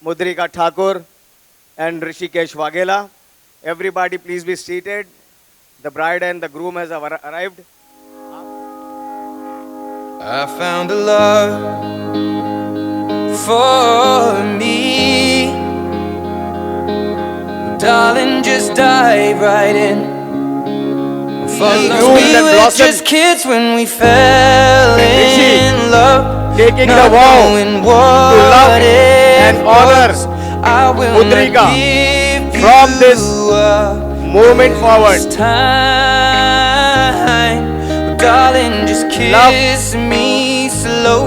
Mudrika Thakur and Rishikesh Waghela. Everybody please be seated. The bride and the groom has arrived. I found a love for me. Darling, just dive right in. Follow me, we're just kids when we fell in love. Taking the vow to love and honor Mudrika from this moment forward. Darling, just kiss me slow.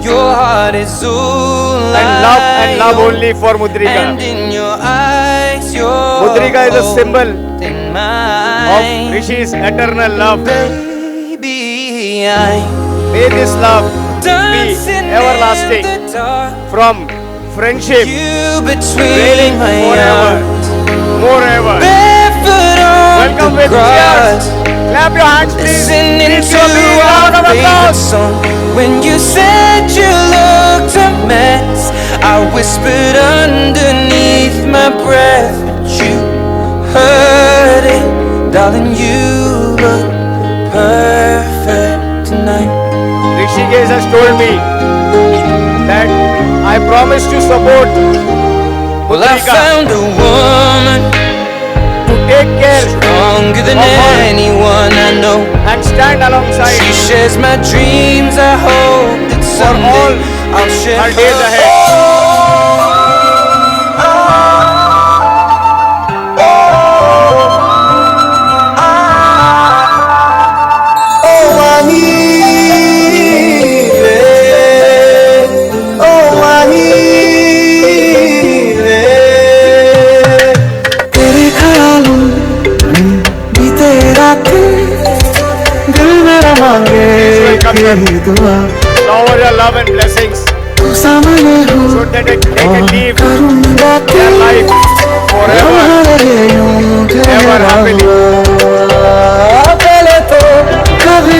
Your heart is all and love only for Mudrika. And in your eyes, Mudrika is a symbol in of Rishi's eternal love. Baby, May this love be everlasting from friendship, trailing forever, moreover. Welcome with cheers. Clap your hands, please. Please give a big round of applause. When you said you looked a mess, I whispered underneath my breath, but you heard it. Darling, you look perfect tonight. Rishikesh has told me that I promise to support Well, I found a woman to take care stronger than of her anyone I know. and stand alongside She shares my dreams. I hope that for all someday I'll share her days ahead. Shower your love and blessings so that they can live their life forever, ever happily. पहले तो कभी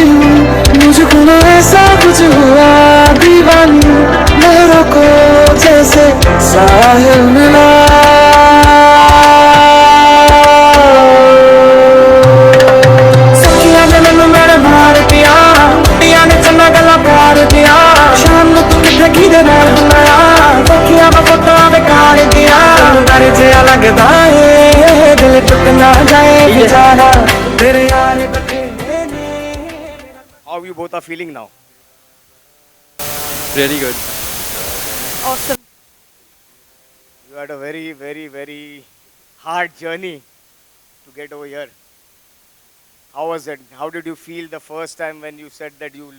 मुझको ना ऐसा कुछ हुआ दीवानी लहरों को जैसे साहिल मिला सखिया ने मैनू मेरे मार दिया पिया ने चन्ना गला प्यार दिया शाम को तू किथे किधर नाल बुलाया सखिया मैं फोटो बेकार दिया डर जिया लगदा है दिल टूट ना जाए बेचारा तेरे यार How you both are feeling now? Really good. Awesome. You had a very, very, very hard journey to get over here. How was it? How did you feel the first time when you said that you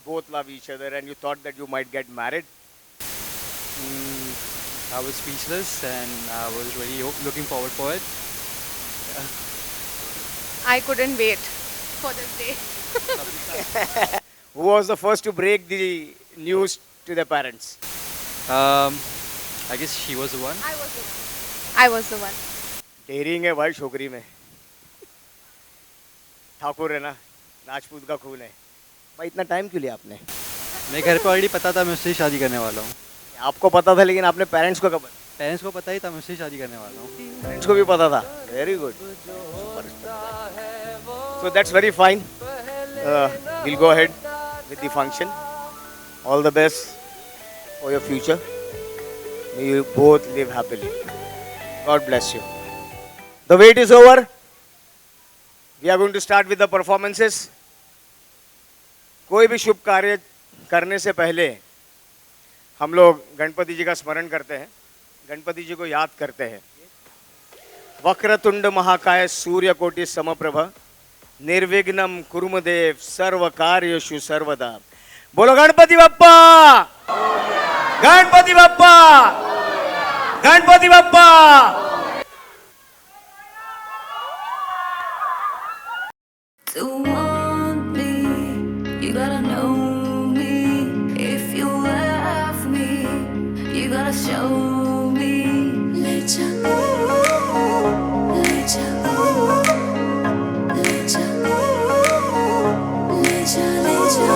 both love each other and you thought that you might get married? I was speechless and I was really looking forward for it. I couldn't wait for this day. Who was the first to break the news to the parents? I guess she was the one. I was the one. I was the one. Daring है भाई छोकरी में. ठाकुर है ना, राजपूत का खून है. भाई इतना टाइम क्यों लिया आपने? मैं घर पे ऑलरेडी पता था मैं उससे शादी करने वाला हूँ. आपको पता था लेकिन आपने पेरेंट्स को कब? पेरेंट्स को पता ही था मैं उससे शादी करने वाला हूँ. पेरेंट्स को भी पता था. Very good. So that's very fine. We'll go ahead with the function. All the best for your future. May you both live happily. God bless you. The wait is over. We are going to start with the performances. कोई भी शुभ कार्य करने से पहले हम लोग गणपति जी का स्मरण करते हैं, गणपति जी को याद करते हैं. वक्रतुंड महाकाय सूर्यकोटि समप्रभ निर्विघ्नं कुरुमदेव सर्व कार्येषु सर्वदा. बोलो Ganpati Bappa, Ganpati Bappa, Ganpati Bappa. To want me, you gotta know me. If you love me, you gotta show me. Let ya go, let ya go, let ya go, let ya, let ya.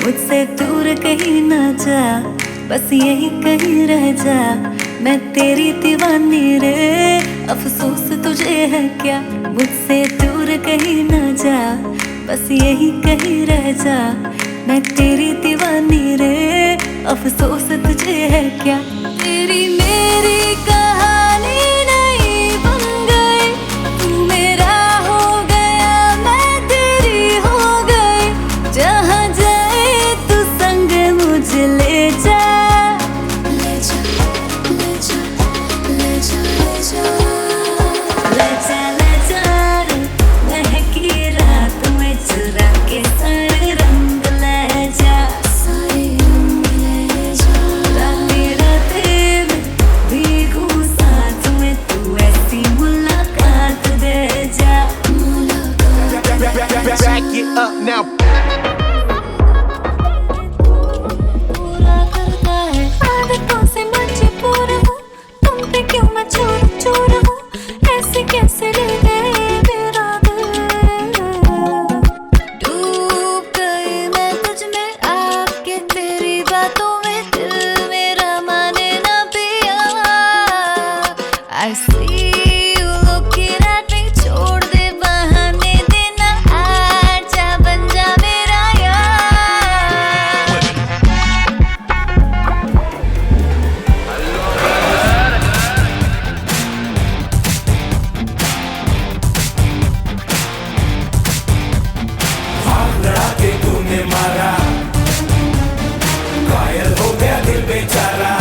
मुझसे दूर कहीं ना जा, बस यही कहीं रह जा, मैं तेरी दीवानी रे। अफसोस तुझे है क्या, मुझसे दूर कहीं ना जा, बस यही कहीं रह जा, मैं तेरी दीवानी रे। अफसोस तुझे है क्या, तेरी मेरी कहानी नहीं बन गई, तू मेरा हो गया मैं तेरी हो गई। जहाँ जाए तू संग मुझे ले जा, ले जा, ले जा, ले जा, ले जा, ले जा, ले जा रे। महकी रात में चुरा के सारे रंग ले जा, सारे रंग ले जा। रातें रातें में भीगू साथ में, तू ऐसी मुलाकात दे जा, मुलाकात। Back it up now. पूरा करता है आदतों से मजबूर हूँ, तुम पे क्यों मैं चोर चोर हूँ, ऐसे कैसे ले गए मेरा दिल। डूब गई मैं तुझ में आके, तेरी बातों में दिल मेरा माने ना पिया। I see you looking at me, छोड़ दे बहाने देना, आजा बन जा मेरा यार। लड़ा के तूने मारा, घायल हो गया दिल बेचारा।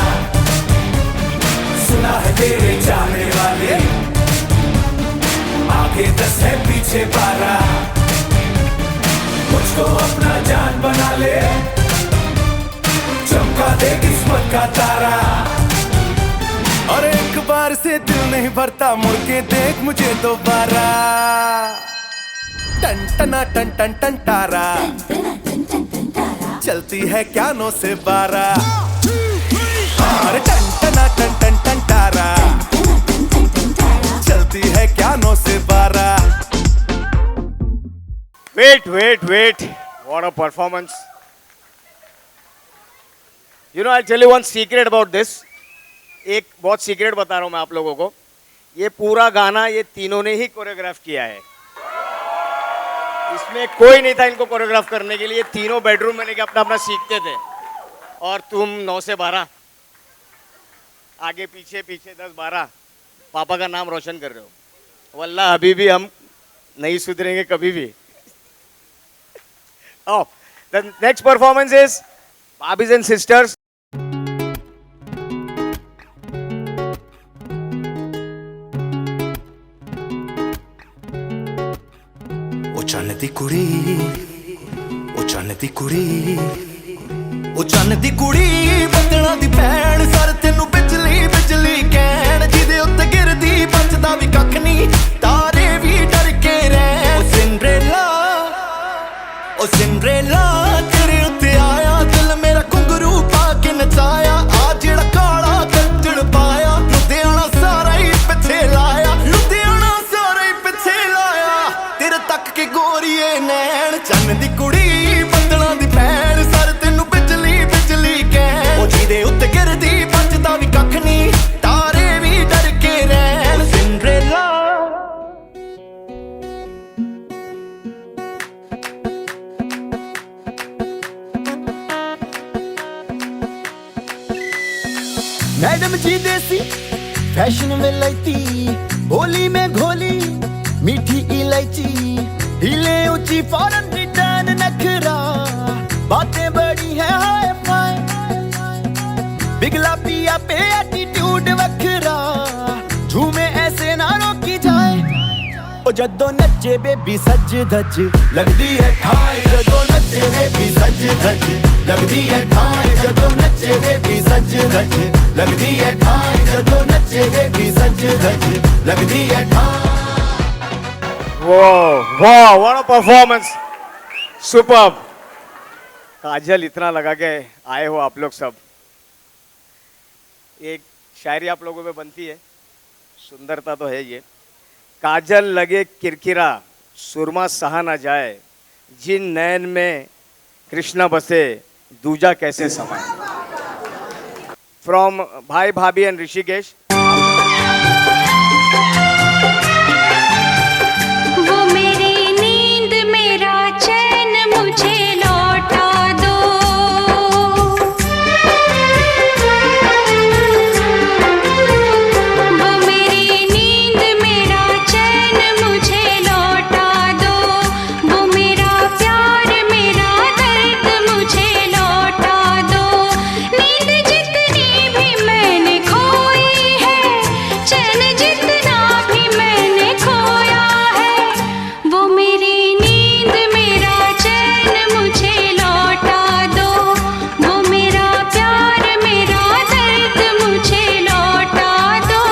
सुना है तेरे चाहने वाले, आगे 10 है पीछे 12। मुझको अपना जान बना ले, चमका दे किस्मत का तारा। और एक बार से दिल नहीं भरता, मुड़ के देख मुझे दोबारा। टन टना टन टन टन तारा, चलती है क्या 9 से 12। अरे टन टना टन टन टन तारा, चलती है क्या 9 से 12। Wait, wait, wait. What a performance. You know, I'll tell you one secret about this. एक बहुत सीक्रेट बता रहा हूँ मैं आप लोगों को। ये पूरा गाना ये तीनों ने ही कोरियोग्राफ किया है। इसमें कोई नहीं था इनको कोरियोग्राफ करने के लिए। तीनों बेडरूम में लेके अपना अपना सीखते थे। और तुम 9 से 12 आगे पीछे पीछे 10 12 पापा का नाम रोशन कर रहे हो। वल्लाह अभी भी हम नहीं सुधरेंगे कभी भी। Oh, the next performance is Bobbies and Sisters. ओ चन्न दी कुड़ी, ओ चन्न दी कुड़ी, ओ चन्न दी कुड़ी, बदना दी भैन, सर तेनू बिजली बिजली कहण, जिदे उत्ते गिरदी बचदा भी कख नहीं, तारे भी डर के रहन। ओ सिंड्रेला, ओ सिंड्रेला, तेरे उत्ते आया दिल मेरा घुंघरू पा के नचाया। आ जेड़ा काला कंजड़ पाया, लुधियाना सारा ही पिछे लाया, लुधियाना सारा ही पिछे लाया। तेरे तक के गोरीए नैन, चन्न दी कुड़ी, बदना दी भैन, सर तेनू बिजली बिजली कहण, ओ जिदे उत्ते गिरदी बचदा भी कख नहीं, तारे भी डर के रहन। सिंड्रेला, मैडम जी देसी फैशन में लैती, बोली में घोली मीठी इलायची, हिले ऊंची फॉरन रिटर्न नखरा, बातें बड़ी है हाय फाय, बिगला पिया पे एटीट्यूड वखरा, झूमे ऐसे ना रोकी जाए। ओ जदों नचे बेबी सज धज, लगदी है ठाई, जदों नचे बेबी सज धज, लगदी है ठाई, जदों नचे बेबी सज धज, लगदी है ठाई, जदों नचे बेबी सज धज, लगदी है ठाई। Wow, wow, what a performance. Superb. काजल इतना लगा के आए हो आप लोग सब। एक शायरी आप लोगों में बनती है, सुंदरता तो है ये। काजल लगे किरकिरा, सुरमा सहा ना जाए, जिन नैन में कृष्णा बसे, दूजा कैसे समाए। from Bhai, Bhabhi and Rishikesh. वो मेरी नींद मेरा चैन मुझे लौटा दो वो मेरी नींद मेरा चैन मुझे लौटा दो वो मेरा प्यार मेरा दर्द मुझे लौटा दो नींद जितनी भी मैंने खोई है चैन जितना भी मैंने खोया है वो मेरी नींद मेरा चैन मुझे लौटा दो वो मेरा प्यार मेरा दर्द मुझे लौटा दो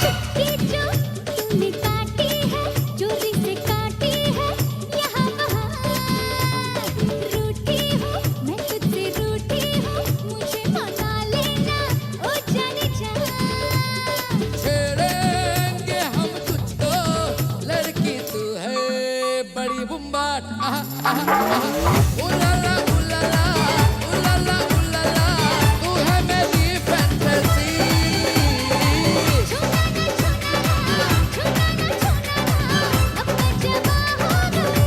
चुटकी जो तूने काटी है चोरी से काटी है यहाँ वहाँ रूठी हो मैं तुझसे रूठी हूँ मुझे मना लेना ओ जाने जा छेड़ेंगे हम तुझको लड़की तू है बड़ी बुम्बाट उलाला उलाला उलाला उलाला तू है मेरी फैंटेसी छूना ना अब मैं जवां हो गई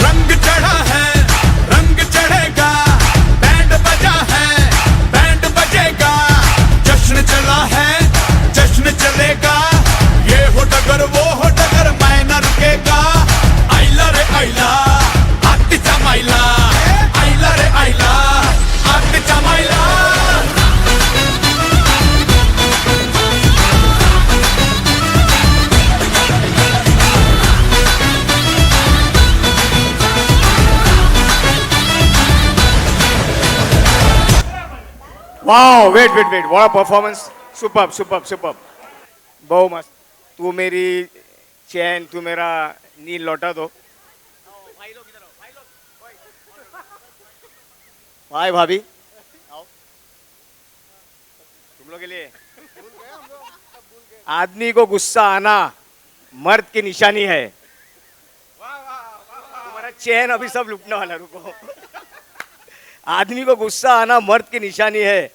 रंग चढ़ा है रंग चढ़ेगा बैंड बजा है बैंड बजेगा जश्न चला है जश्न चलेगा ये हो डगर वो हो डगर मैं न रुकेगा आइला रे आइला आती चमाइला आइला रे आइला आती चमाइला Wow, wait. What a performance. Superb. बहुत मस्त. तू मेरी चैन तू मेरा नींद लौटा दो. भाई भाभी आओ. तुम लोग के लिए आदमी को गुस्सा आना मर्द की निशानी है. तुम्हारा चैन अभी सब लुटने वाला. रुको. आदमी को गुस्सा आना मर्द की निशानी है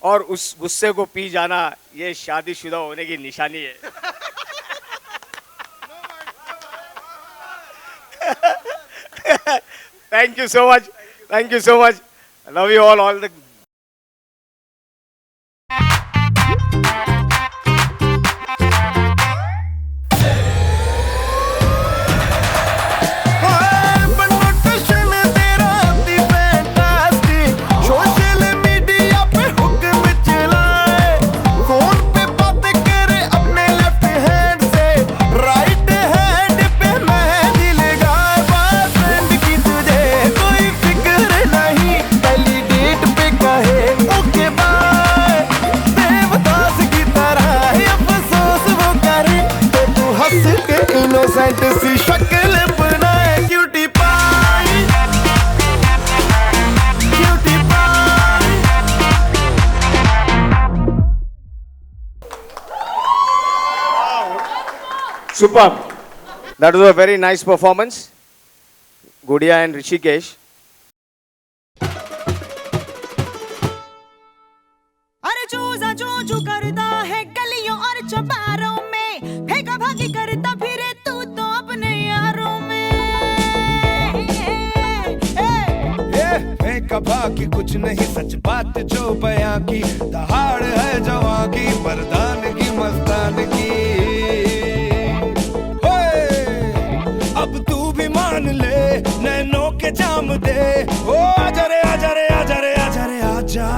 और उस गुस्से को पी जाना ये शादीशुदा होने की निशानी है. Thank you so much. I love you all the social media पे हुक्म चलाए फोन पे बातें करे अपने लेफ्ट हैंड से राइट हैंड पे मेहंदी लगाए बॉयफ्रेंड की तुझे कोई फिक्र नहीं पहली डेट पे कहे ओके बाय देवदास की तरह अफसोस वो करे तो तू हंस के इनोसेंट सी शक्ल बनाए cutie pie cutie pie superb. That was a very nice performance. Gudia and Rishikesh. अरे चूजा चूचू करता है गलियों और चौबारों में फेंका भागी करता फिरे तू तो अपने यारों में का बाकी कुछ नहीं, सच बात जो बयां की, दहाड़ है जवां की, मर्दान की मस्तान की। होए, अब तू भी मान ले, नैनों के जाम दे, ओ आजा रे आजा रे आजा रे आजा रे आजा।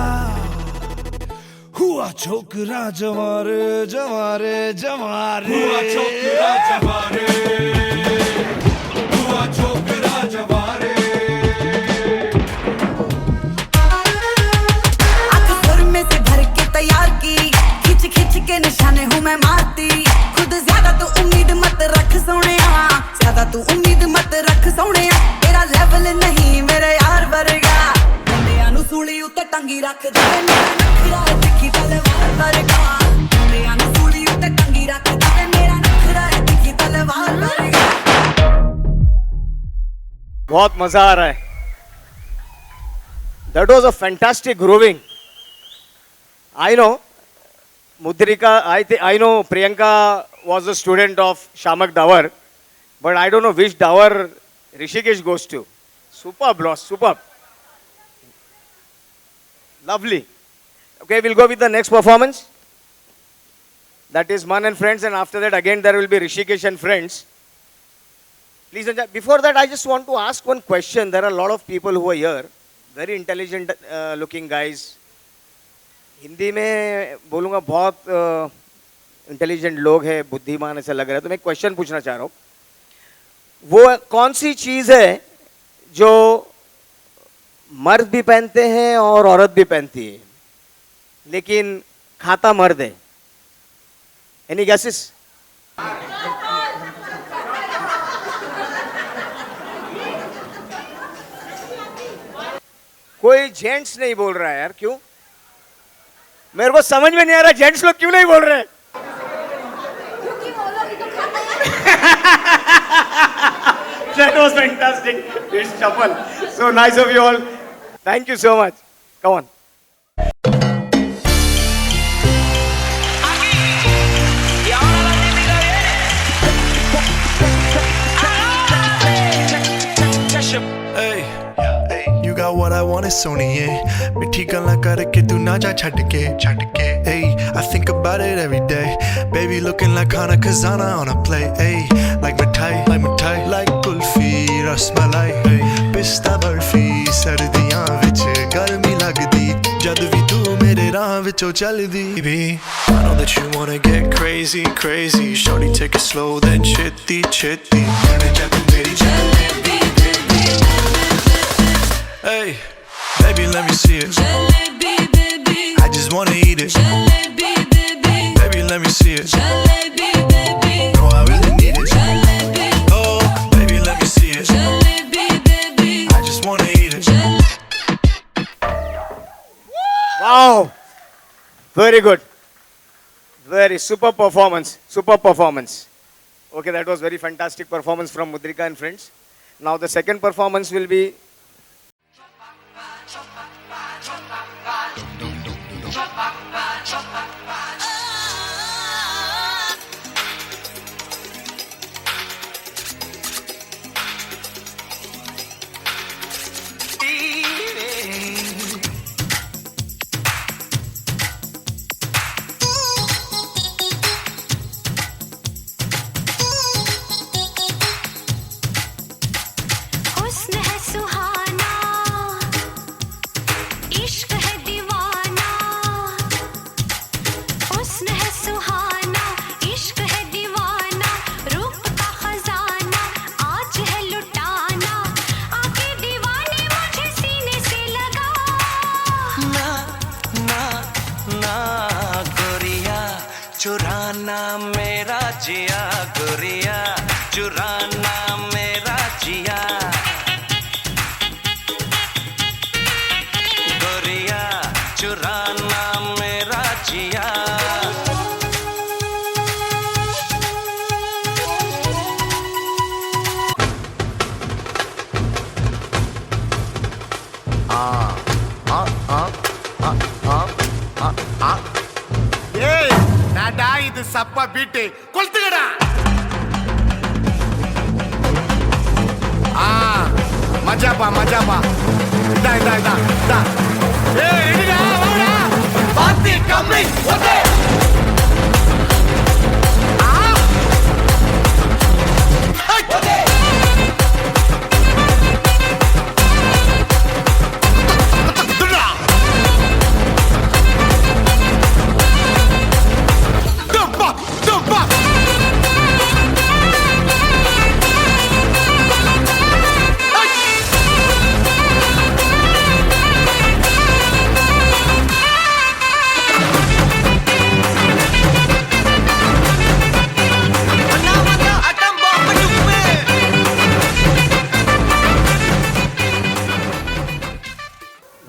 हुआ छोकरा जवारे जवारे जवारे, हुआ छोकरा जवारे, हुआ छोकरा जवारे। आंख सुर में से भर के तैयार की, खिंच खिंच के निशाने हूँ मैं मारती। खुद ज्यादा तू उम्मीद मत रख सोनिया, ज्यादा तू उम्मीद मत रख सोनिया। तेरा लेवल नहीं मेरे यार वर्गा, बंदियां नू सूली उत्ते टंगी रख दे। मेरा नखरा है तिखी तलवार वर्गा, बंदियां नू सूली उत्ते टंगी रख दे। मेरा नखरा है तिखी तलवार वर्गा। बहुत मजा आ रहा है। That was a fantastic grooving. I know Mudrika, I know Priyanka was a student of Shamak Dawar, but I don't know which Dawar Rishikesh goes to. Superb, boss, superb. Lovely. Okay, we'll go with the next performance. That is Man and Friends, and after that again there will be Rishikesh and Friends. Please, before that I just want to ask one question. There are a lot of people who are here, very intelligent looking guys. Hindi में बोलूँगा बहुत intelligent लोग हैं, बुद्धिमान ऐसा लग रहा है। तो मैं क्वेश्चन पूछना चाह रहा हूँ, वो कौन सी चीज़ है जो मर्द भी पहनते हैं और औरत भी पहनती है, लेकिन खाता मर्द है? Any guesses? कोई जेंट्स नहीं बोल रहा है यार, क्यों? मेरे को समझ में नहीं आ रहा जेंट्स लोग क्यों नहीं बोल रहे। That was fantastic. It's shuffle. So nice of you all. Thank you so much. Come on. You got what I want is Sony, मिठी गल्लां करके तू ना जा छट के Ay, I think about it every day. Baby looking like Hana Kazana on a plate. Ay, like mithai, like kulfi, rasmalai. Pista barfi, sardiyan vich garmi lagdi. Jad vi tu mere raah vichon chaldi. I know that you wanna get crazy, crazy. Shorty take it slow, then chitty, chitty. Hey, baby, let me see it. Jalebi, baby. I just wanna eat it. Jalebi, baby. Baby, let me see it. Jalebi, baby. No, I really need it. Jalebi. Oh, baby, let me see it. Jalebi, baby. I just wanna eat it. Wow, very good. Very super performance. Super performance. Okay, that was very fantastic performance from Mudrika and Friends. Now the second performance will be चुराना मेरा जिया गोरिया, चुराना मेरा जिया गोरिया, चुराना मेरा जिया। இது சப்பா beat கொளுத்துக்கடா. மஜா मजा पा दा दा दा दा ए रेडी ना वाडा party coming okay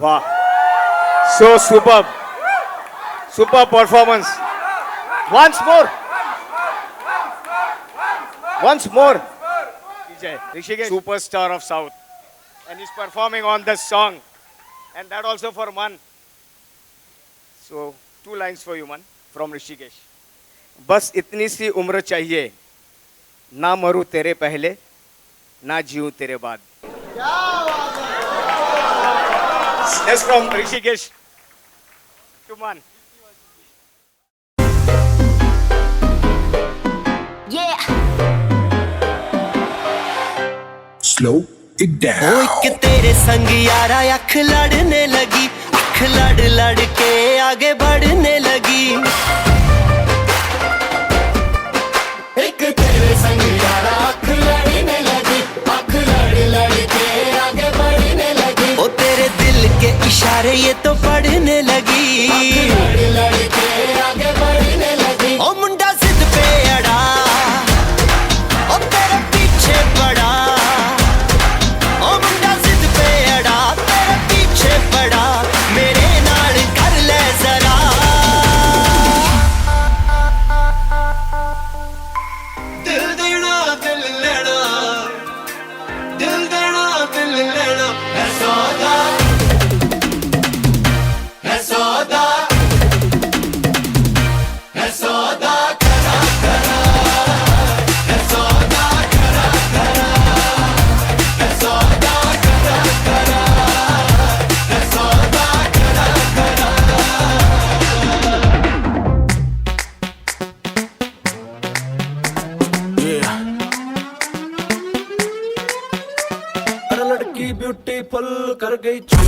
Wow. So superb. Superb performance. Once more. Once more. DJ Rishikesh, superstar of South. And he's performing on this song. And that also for Man. So, 2 lines for you, Man, from Rishikesh. बस इतनी सी उम्र चाहिए ना मरूं तेरे पहले ना जीऊं तेरे बाद. That's from Rishikesh to Man. Yeah. Slow it down. ओ एक तेरे संग यारा अख लड़ने लगी, अख लड़ लड़ के आगे बढ़ने लगी. एक तेरे संग यारा अख लड़ने लगी, अख लड़ लड़ के आगे बढ़ने लगी. ओ तेरे दिल के इशारे ये तो पढ़ने लगी, लड़ लड़ के आगे बढ़ने लगी. ओ मुंडा जिद पे अड़ा, ओ तेरे पीछे पड़ा. ओ मुंडा जिद पे अड़ा, तेरे पीछे पड़ा. मेरे नाल कर ले जरा. दिल देना दिल लेना, दिल देना दिल लेना. है सौदा, है सौदा, है सौदा करा करा. है सौदा करा करा, है सौदा करा करा, है सौदा करा करा. अरे लड़की ब्यूटीफुल कर गई चुल.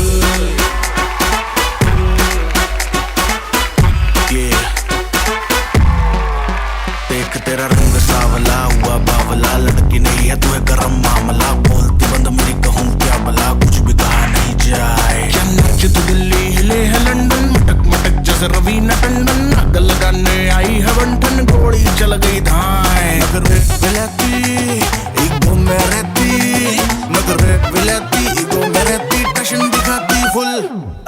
देख तेरा रंग सावला हुआ बावला. लड़की नहीं है तू है गरम मामला. बोलती बंद मेरी कहूँ क्या भला, कुछ भी कहा नहीं जाए. क्या नाच तू दिल्ली हिले है लंदन, मटक मटक जैसे रवीना टंडन. आग लगाने आई है बंठन, गोली चल गई धाए. नगर विलाती ईगो में रहती, नगर विलाती ईगो में रहती. टशन दिखाती फुल.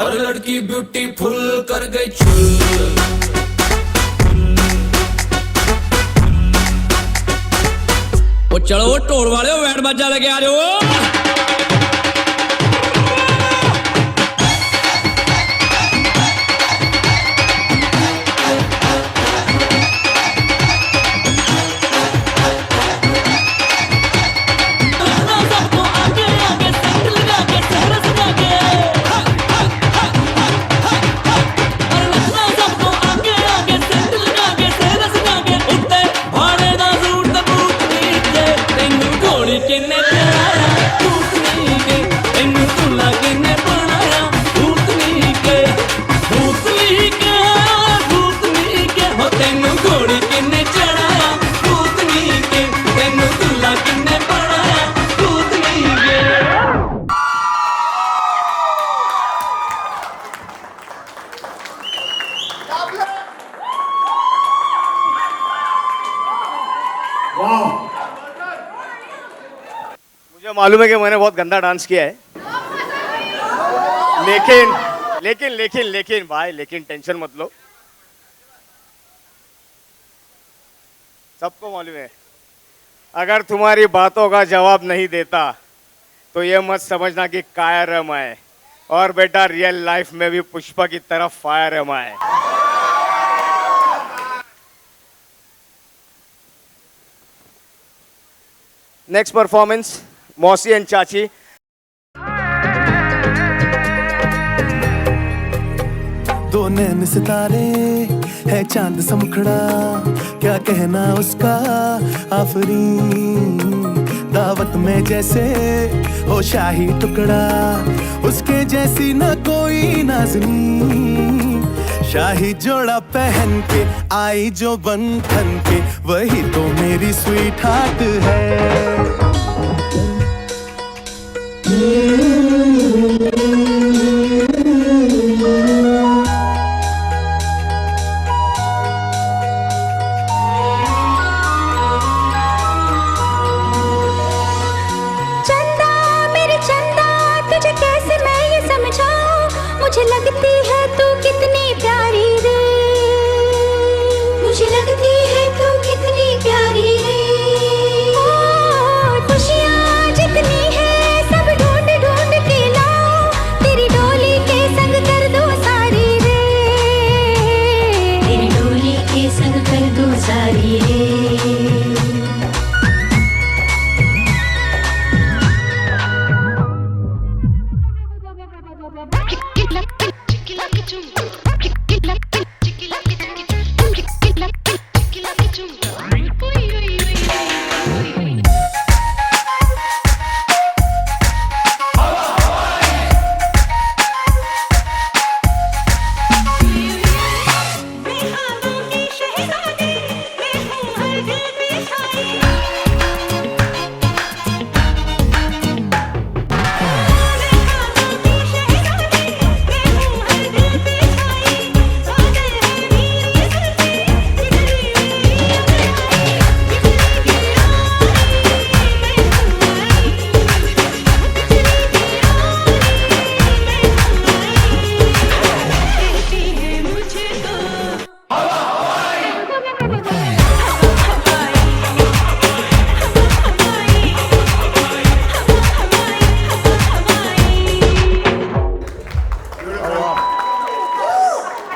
अरे लड़की ब्यूटीफुल कर गई चुल. ਉਹ ਚਲੋ ਢੋਲ ਵਾਲਿਓ ਬੈਂਡ ਬਾਜਾ ਲੈ ਕੇ ਆ ਜਾਓ मुझे मालूम है कि मैंने बहुत गंदा डांस किया है, लेकिन लेकिन लेकिन लेकिन भाई लेकिन टेंशन मत लो, सबको मालूम है अगर तुम्हारी बातों का जवाब नहीं देता तो ये मत समझना कि कायर है मैं, और बेटा रियल लाइफ में भी पुष्पा की तरफ फायर है मैं. नेक्स्ट परफॉर्मेंस मौसी एंड चाची. दो नैन सितारे है चांद सा मुखड़ा, क्या कहना उसका आफरीन। दावत में जैसे हो शाही टुकड़ा, उसके जैसी ना कोई नाज़नीन। शाही जोड़ा पहन के आई जो बन ठन के, वही तो मेरी स्वीट हार्ट है। मुझे लगती है तू कितनी प्यारी रे, मुझे लगती है तू कितनी प्यारी रे। खुशियाँ जितनी है सब ढूंढ ढूंढ के लाओ, तेरी डोली के संग कर दो सारी रे, तेरी डोली के संग कर दो सारी रे।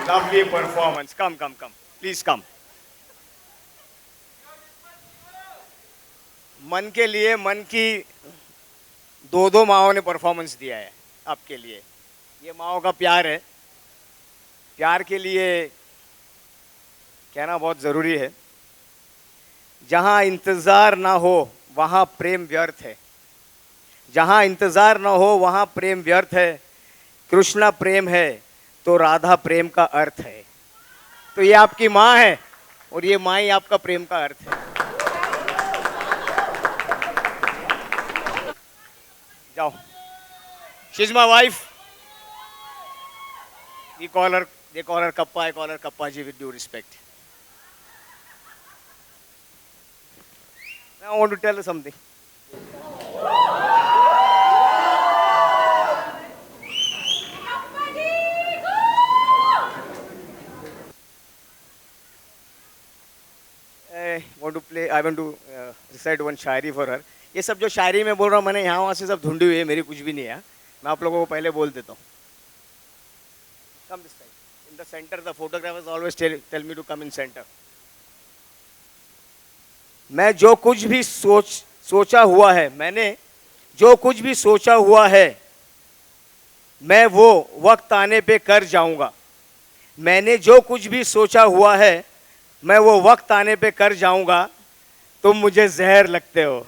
Lovely performance. Come. Please come. मन के लिए मन की दो माओं ने परफॉर्मेंस दिया है आपके लिए। ये माओं का प्यार है। प्यार के लिए कहना बहुत ज़रूरी है। जहाँ इंतज़ार ना हो वहाँ प्रेम व्यर्थ है, जहाँ इंतज़ार ना हो वहाँ प्रेम व्यर्थ है। कृष्णा प्रेम है तो राधा प्रेम का अर्थ है। तो ये आपकी माँ है और ये माँ ही आपका प्रेम का अर्थ है। जाओ। She's my wife. They call her Kappa. I call her Kappa ji with due respect. Now I want to tell you something. I want to recite one Shayari for her. ये सब जो शायरी में बोल रहा हूँ मैंने यहाँ वहाँ से सब ढूंढी हुई है, मेरी कुछ भी नहीं है। मैं आप लोगों को पहले बोल देता हूँ। Come this side. In the center, the photographers always tell me to come in center. मैं जो कुछ भी सोचा हुआ है, मैंने जो कुछ भी सोचा हुआ है, मैं वो वक्त आने पे कर जाऊंगा। मैंने जो कुछ भी सोचा हुआ है, मैं वो वक्त आने पे कर जाऊंगा। तुम मुझे जहर लगते हो।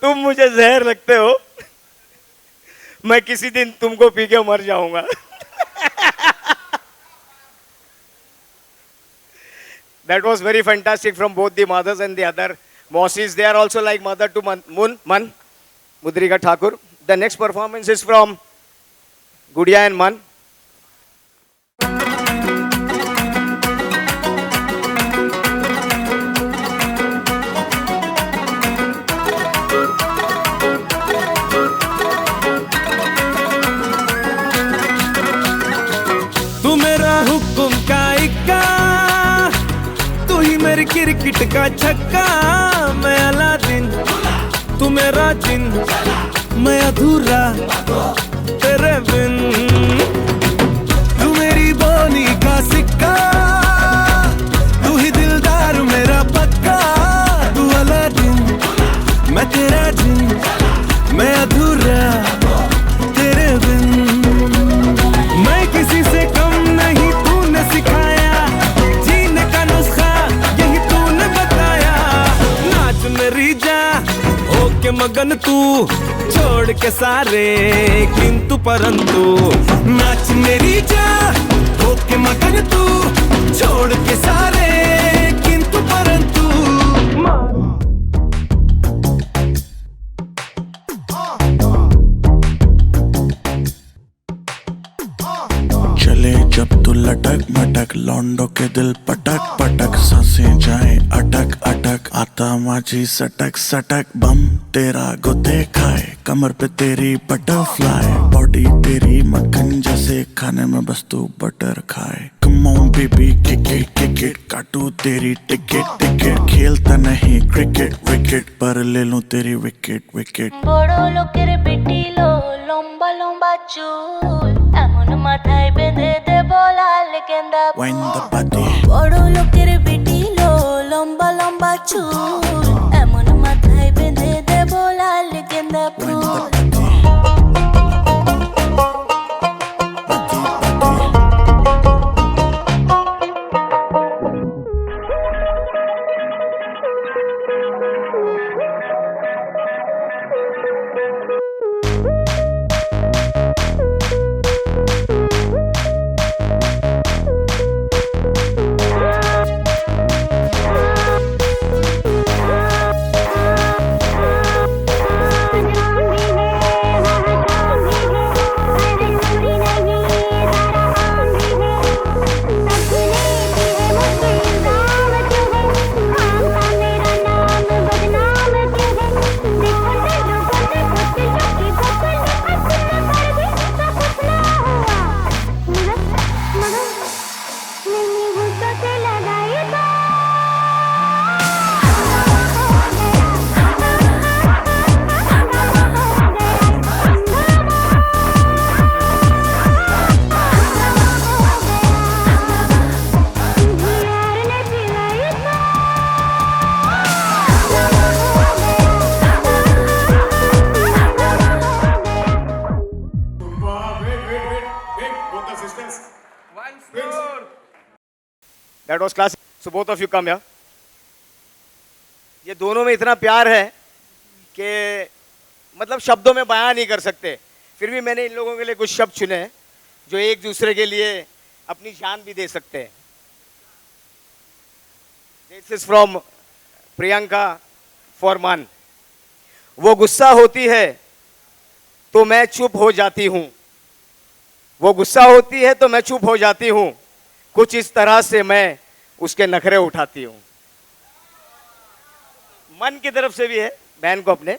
तुम मुझे जहर लगते हो, मैं किसी दिन तुमको पी के मर जाऊंगा। That was very fantastic from both the mothers and the other Mossis. They are also like mother to Man, Mudrika Thakur. The next performance is from Gudiya and Man. तू मेरा हुक्म का इक्का, तू ही मेरी क्रिकेट का छक्का। मैं अलादीन, तू मेरा जिन, मैं अधूरा तेरे बिन। तू मेरी बोनी का सिक्का, तू ही दिलदार मेरा पक्का। तू अलादीन, मैं तेरा जिन, मैं अधूरा मेरी जान होके मगन तू छोड़ के सारे किंतु परंतु नाच मेरी जान होके मगन तू छोड़ के सारे किंतु परंतु चले जब तू लटक मटक लौंडों के दिल पटक पटक सांसें जाए अटक अटक आता माझी सटक सटक बम तेरा गुते खाए कमर पे तेरी बटरफ्लाई बॉडी तेरी मक्खन जैसे खाने में बस तू बटर खाए come on baby kick it काटू तेरी टिकट टिकट खेलता नहीं क्रिकेट विकेट पर ले लूं तेरी विकेट विकेट বড় লোকের বেটিলো লম্বা লম্বা চুল এমন মাথায় বেঁধে দেব লাল গেন্দা Wind the body বড় লোকের বেটিলো লম্বা লম্বা চুল এমন মাথায় বেঁধে দেব লাল গেন্দা ফুল That was classic. So both of you come here. ये दोनों में इतना प्यार है कि मतलब शब्दों में बयान नहीं कर सकते. फिर भी मैंने इन लोगों के लिए कुछ शब्द चुने हैं जो एक दूसरे के लिए अपनी जान भी दे सकते हैं. This is from Priyanka for Man. वो गुस्सा होती है तो मैं चुप हो जाती हूँ. वो गुस्सा होती है तो मैं चुप हो जाती हूँ. कुछ इस तरह से मैं उसके नखरे उठाती हूँ. मन की तरफ से भी है बहन को अपने.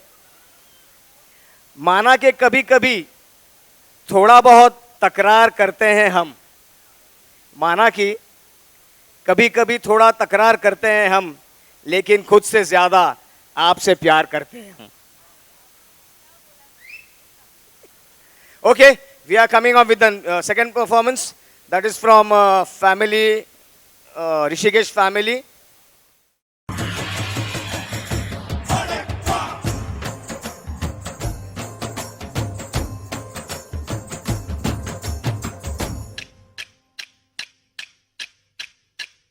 माना कि कभी कभी थोड़ा बहुत तकरार करते हैं हम. माना कि कभी कभी थोड़ा तकरार करते हैं हम, लेकिन खुद से ज्यादा आपसे प्यार करते हैं हम. Okay, we are coming up with the second performance. That is from family, Rishikesh family.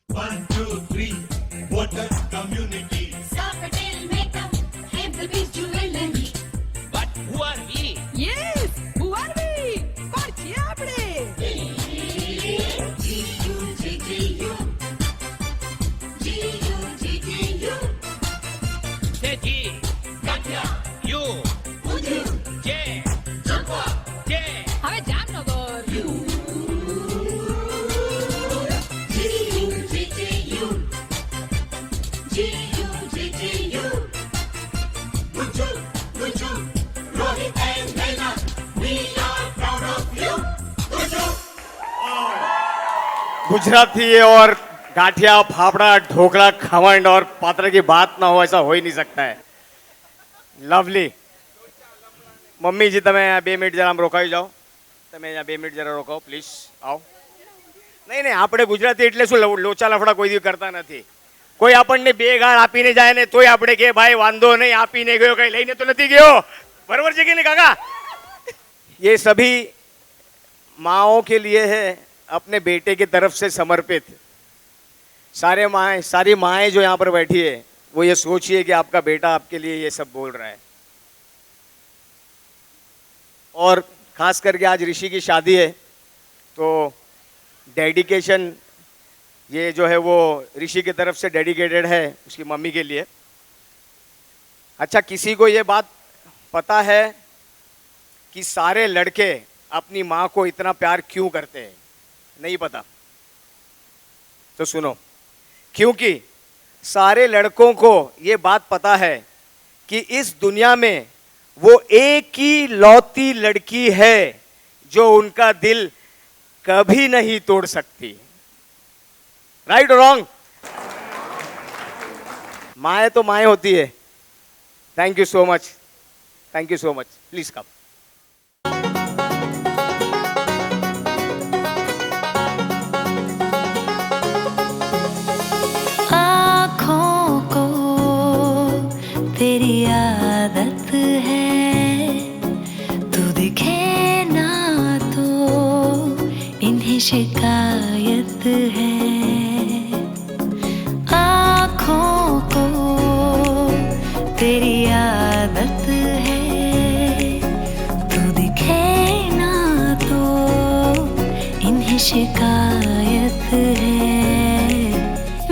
One, two, three, water community. Sofitel makeup, Hazel Beach jewelry. But who are we? Yes, who are we? Party આપણે. Say G, Katya, U, J, J. હવે Jamnagar. Rohit and Naina, we are proud of you. Gujarati है और गाठिया फाफड़ा ढोकला खमण और पात्र की बात ना हो ऐसा हो ही नहीं सकता है. लवली. मम्मी जी તમે આ 2 મિનિટ જરા આમ રોકાઈ જાઓ. તમે અહીંયા 2 મિનિટ જરા રોકાઓ પ્લીઝ. આવો. નહીં નહીં આપણે ગુજરાતી એટલે શું લોચા લફડા કોઈ દી કરતા નથી. કોઈ આપણને બે ગાળ આપીને જાય ને તોય આપણે કે ભાઈ વાંધો નહીં આપીને ગયો કઈ લઈને તો નથી ગયો. बराबर છે કે નહીં કાકા? ये सभी माओं के लिए है, अपने बेटे की तरफ से समर्पित. सारी माएँ जो यहाँ पर बैठी है वो ये सोचिए कि आपका बेटा आपके लिए ये सब बोल रहा है। और खास करके आज ऋषि की शादी है, तो डेडिकेशन ये जो है वो ऋषि की तरफ से डेडिकेटेड है उसकी मम्मी के लिए। अच्छा, किसी को ये बात पता है कि सारे लड़के अपनी माँ को इतना प्यार क्यों करते हैं? नहीं पता? तो सुनो, क्योंकि सारे लड़कों को ये बात पता है कि इस दुनिया में वो एक ही लौती लड़की है जो उनका दिल कभी नहीं तोड़ सकती। राइट और रॉन्ग? माए तो माए होती है। Thank you so much, thank you so much. Please come. आँखों को तेरी आदत है, तू दिखे ना तो इन्हें शिकायत है। आँखों को तेरी आदत है, तू दिखे ना तो इन्हें शिकायत है।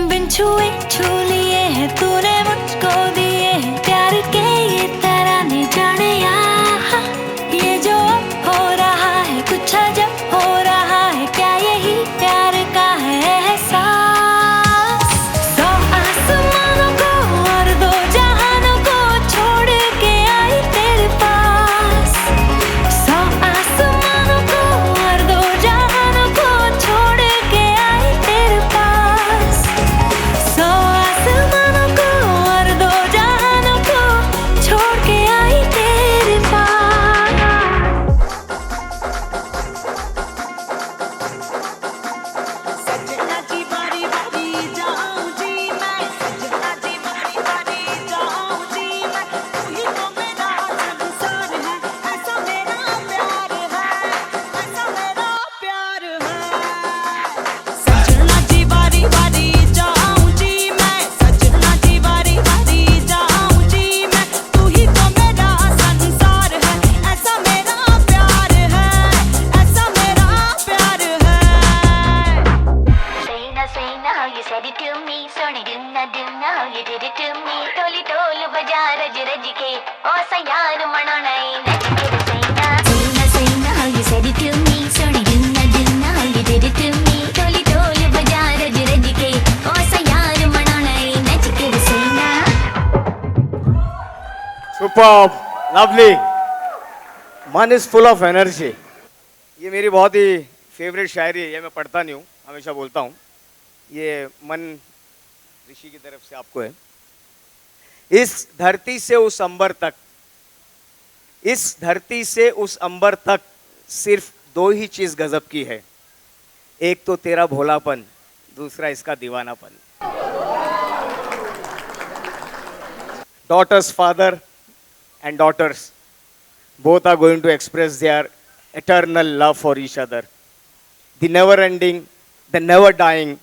बिन छुए छू लिए है तूने मुझको दिए हैं प्यार के ये तराने, जाने यहाँ ये जो हो रहा है कुछ अजब हो रहा है। क्या यही प्यार का है एहसास? सौ आसमानों को और दो जहानों को छोड़ के आई तेरे पास। सौ आसमानों को और दो जहानों को छोड़ के आई तेरे पास। सौ आसमानों को और दो जहानों को छोड़ के आई तेरे पास। सजना की बारी बारी जाऊं जी मैं, सजना की बारी बारी जाऊं जी मैं। तू ही तो मेरा संसार है, ऐसा मेरा प्यार है, ऐसा मेरा प्यार है। सजना की बारी बारी जाऊं जी मैं, सजना की बारी बारी जाऊं जी मैं। तू ही तो मेरा संसार है, ऐसा मेरा प्यार है, ऐसा मेरा प्यार है। Say now how you said it to me, sorry do not how you did it to me. Toli tol baja raj raj ke, o sayar manana naj ke say now how you said it to me, sorry do not how you did it to me. Toli tol baja raj raj ke, o sayar manana naj ke say now. Superb, lovely, मन is full of energy. ये मेरी बहुत ही favourite शायरी है, ये मैं पढ़ता नहीं हूँ, हमेशा बोलता हूँ। ये मन ऋषि की तरफ से आपको है। इस धरती से उस अंबर तक, इस धरती से उस अंबर तक सिर्फ दो ही चीज गजब की है, एक तो तेरा भोलापन, दूसरा इसका दीवानापन। Daughters, father and daughters both are going to express their eternal love for each other. The never ending, the never dying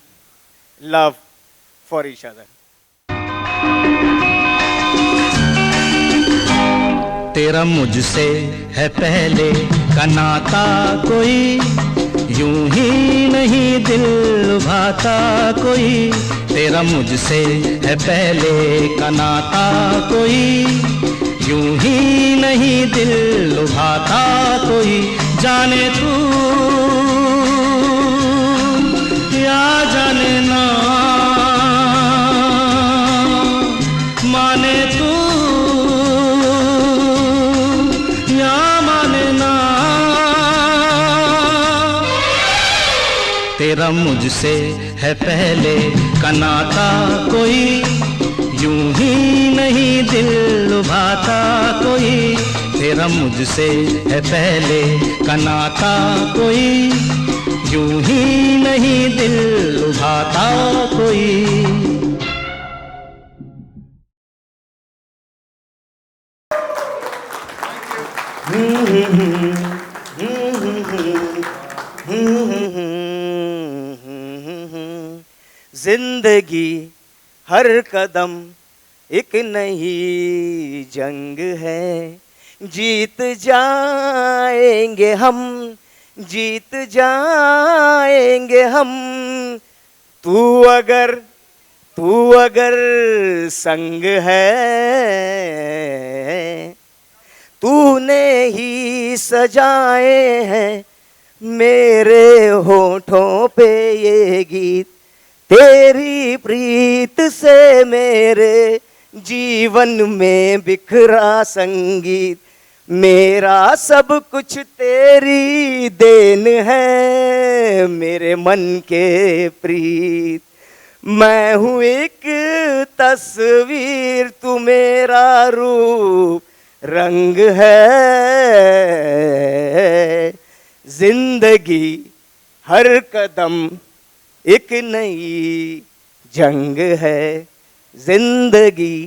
love for each other. तेरा मुझसे है पहले का नाता, कोई यूं ही नहीं दिल लुभाता कोई। तेरा मुझसे है पहले का नाता, कोई यूं ही नहीं दिल लुभाता कोई। जाने तू या जाने ना, माने तू या माने ना, तेरा मुझसे है पहले का नाता, कोई यूं ही नहीं दिल लुभाता कोई। तेरा मुझसे है पहले का नाता, कोई यूं ही नहीं दिल लुभाता कोई। जिंदगी हर कदम एक नई जंग है, जीत जाएंगे हम, जीत जाएंगे हम। तू अगर संग है, तूने ही सजाए हैं मेरे होठों पे ये गीत। तेरी प्रीत से मेरे जीवन में बिखरा संगीत। मेरा सब कुछ तेरी देन है, मेरे मन के प्रीत। मैं हूँ एक तस्वीर, तू मेरा रूप रंग है। जिंदगी हर कदम एक नई जंग है, जिंदगी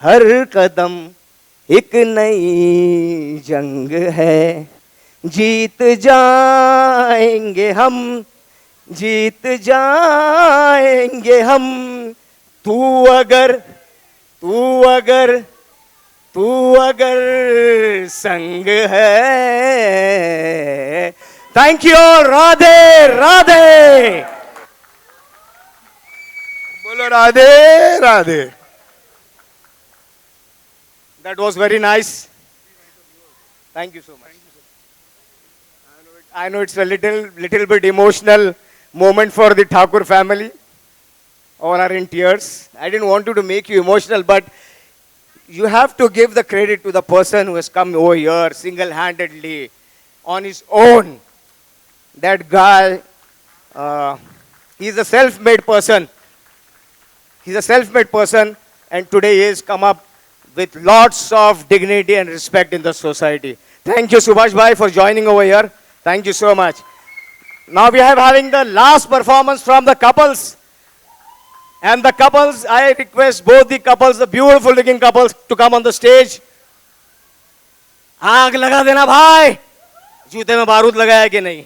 हर कदम एक नई जंग है। जीत जाएंगे हम, जीत जाएंगे हम। तू अगर संग है। Thank you. राधे राधे। बोलो Radhe Radhe. That was very nice. Thank you so much. I know it's a little bit emotional moment for the Thakur family. All are in tears. I didn't want to make you emotional, but you have to give the credit to the person who has come over here single-handedly on his own. That guy, he's a self-made person. He's a self-made person, and today he has come up with lots of dignity and respect in the society. Thank you, Subhash Bhai, for joining over here. Thank you so much. Now we are having the last performance from the couples. And the couples, I request both the couples, the beautiful looking couples, to come on the stage. आग लगा देना भाई, जूते में बारूद लगाया कि नहीं?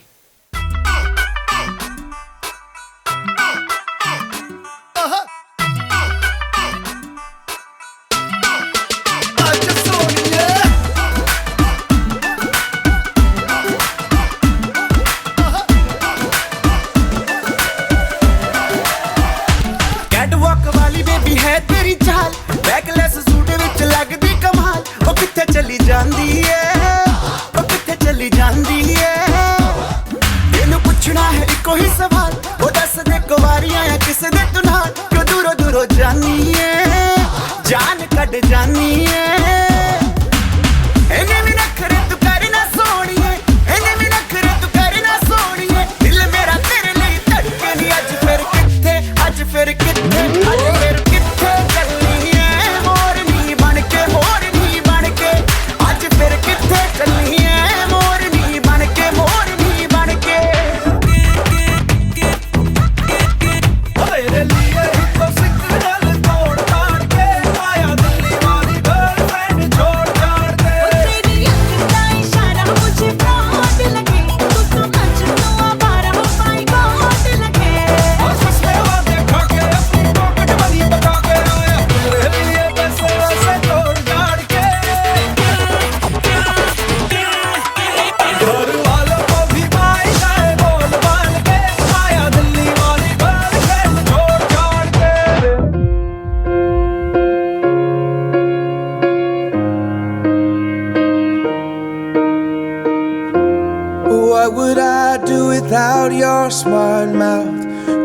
What would I do without your smart mouth?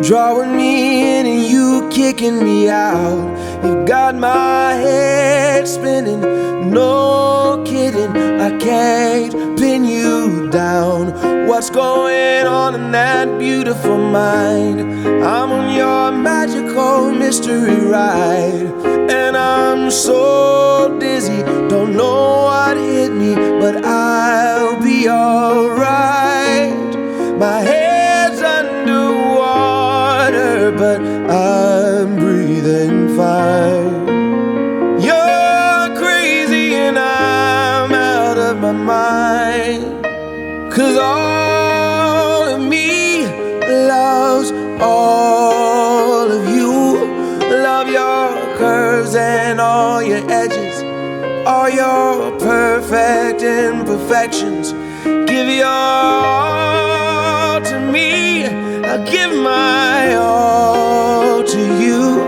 Drawing me in and you kicking me out. You've got my head spinning, no kidding. I can't pin you down. What's going on in that beautiful mind? I'm on your magical mystery ride, and I'm so dizzy, don't know what hit me, but I'll be alright. My head's underwater, but I'm breathing fine. You're crazy and I'm out of my mind, 'cause all of me loves all of you. Love your curves and all your edges, all your perfect imperfections. Give your all to me, I'll give my all to you.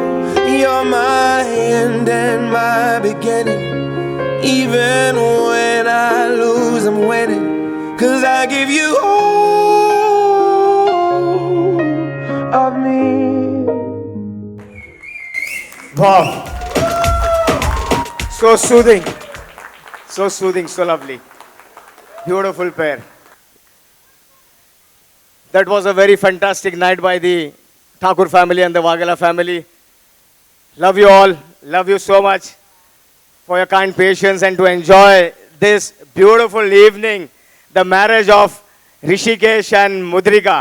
You're my end and my beginning. Even when I lose, I'm winning. 'Cause I give you all of me. Wow. So soothing. So soothing, so lovely. Beautiful pair. That was a very fantastic night by the Thakur family and the Waghela family. Love you all. Love you so much for your kind patience and to enjoy this beautiful evening, the marriage of Rishikesh and Mudrika.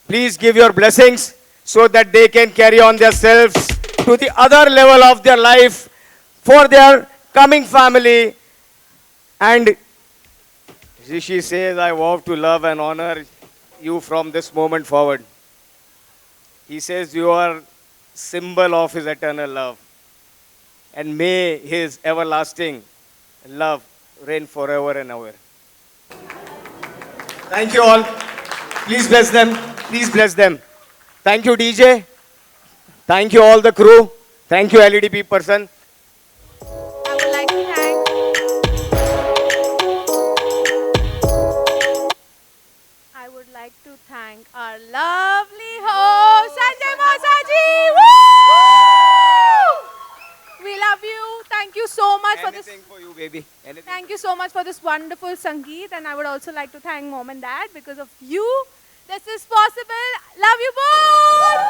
Please give your blessings so that they can carry on themselves to the other level of their life for their coming family. And Rishi says, I vow to love and honor you from this moment forward. He says you are symbol of his eternal love. And may his everlasting love reign forever and ever. Thank you all. Please bless them. Please bless them. Thank you, DJ. Thank you, all the crew. Thank you, LEDP person. I would like to thank our lovely host, Sanjay Mosaji. Woo! We love you. Thank you so much for this. Anything for you, baby. Anything. Thank you so much for this wonderful Sangeet. And I would also like to thank Mom and Dad because of you. This is possible. Love you both.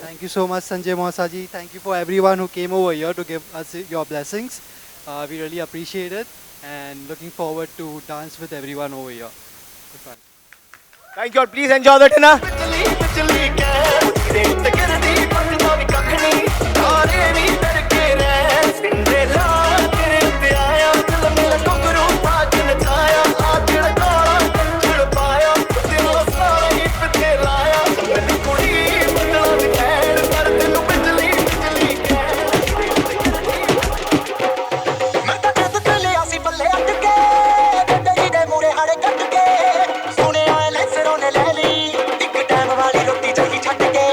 Thank you so much, Sanjay Mosaji. Thank you for everyone who came over here to give us your blessings. We really appreciate it and looking forward to dance with everyone over here. Good fun. Thank you all. Please enjoy the dinner. ਛੱਡ ਕੇ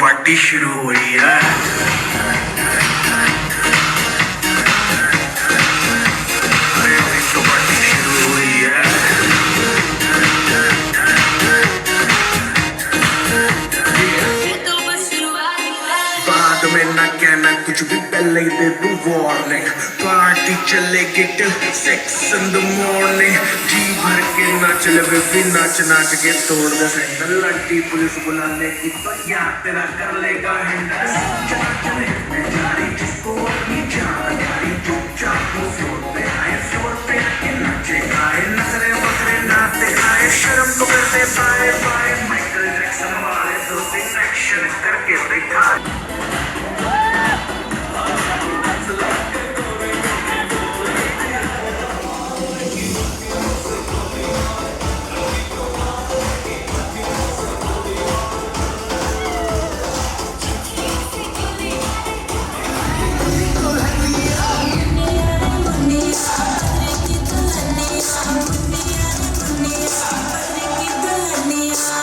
party शुरू हुई है। कुछ भी पहले दे दूं warning party चलेगी till 6 in the morning जी भर के नाच ले बेबी नाच नाच के तोड़ दे सैंडल लड़की पुलिस बुला लेगी तो यार तेरा कर लेगा हैंडल चला चले मैं जारी जिसको अपनी जान जारी चुपचाप वो फ्लोर पे आए फ्लोर पे आके नाचे गाए नखरे बकरे नाते आए शर्म को करते बाय बाय माइकल जैक्सन वाले दो तीन एक्शन करके दिखा Honey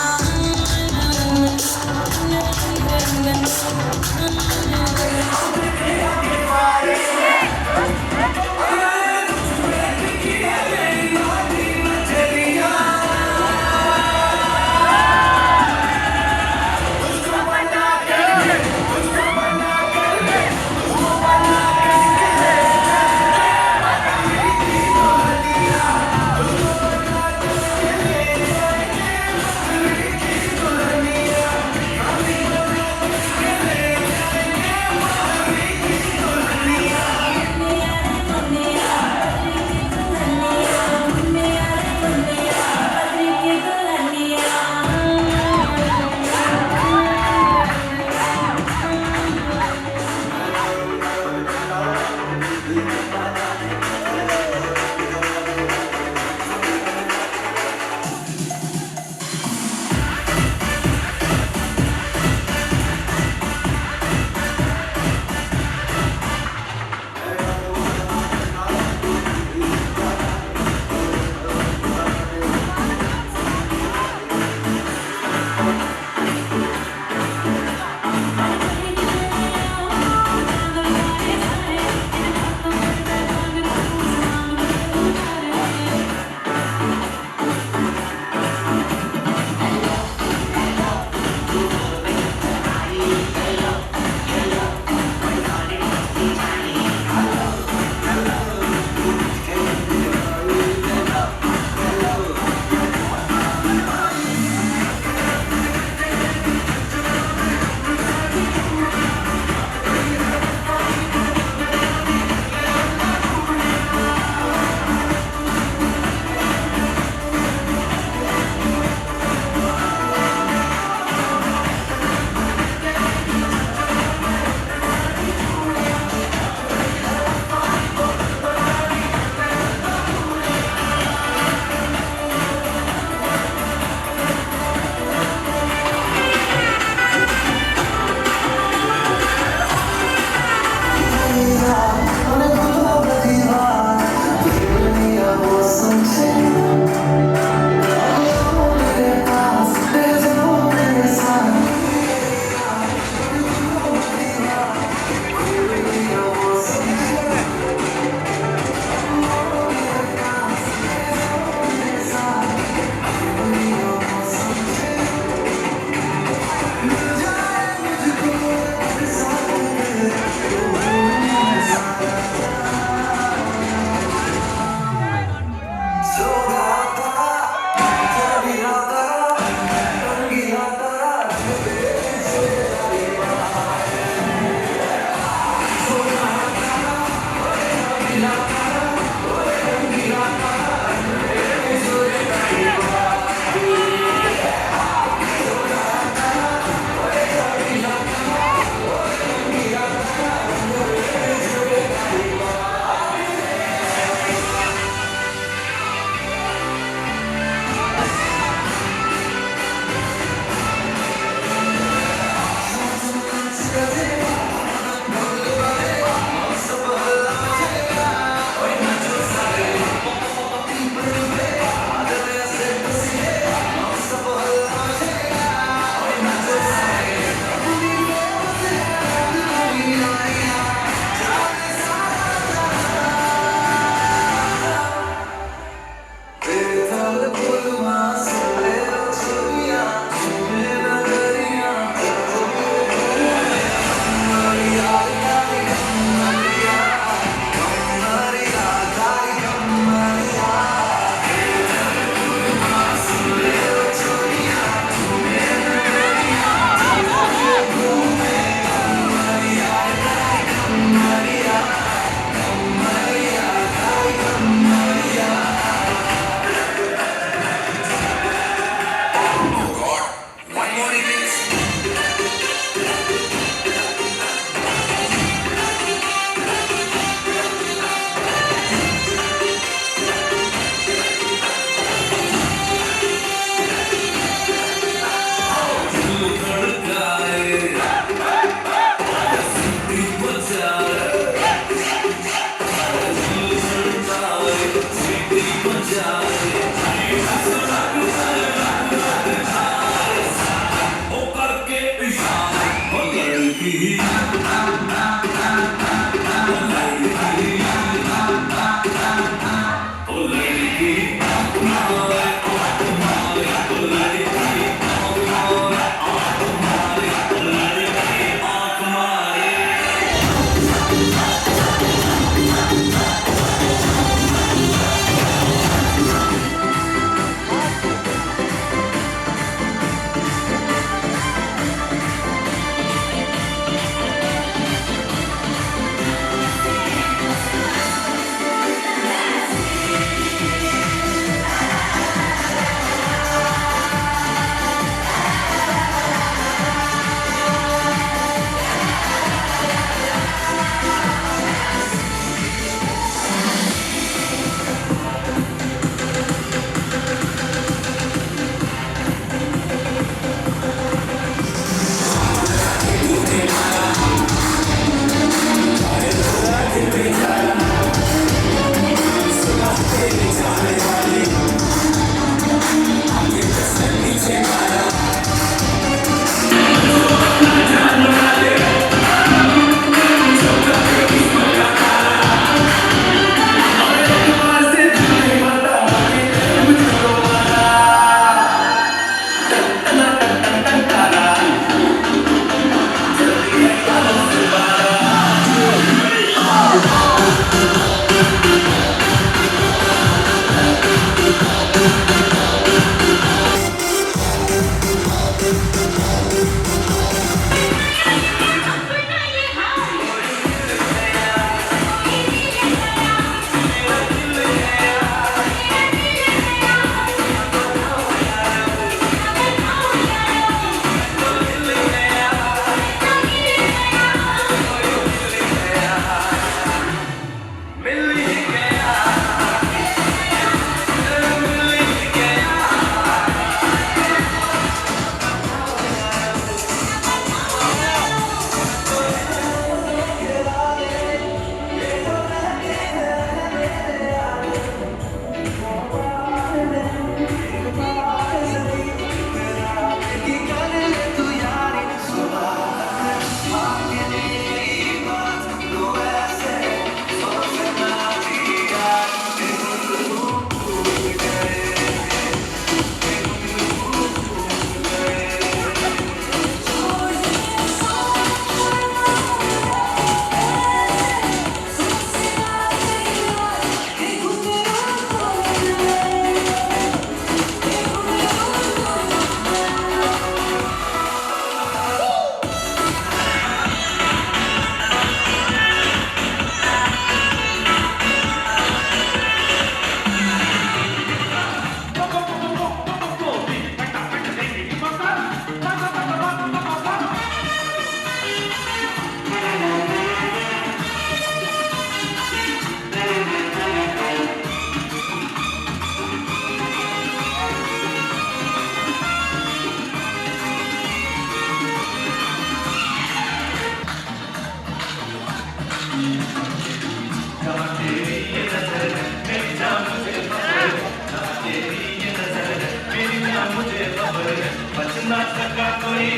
बचना सका कोई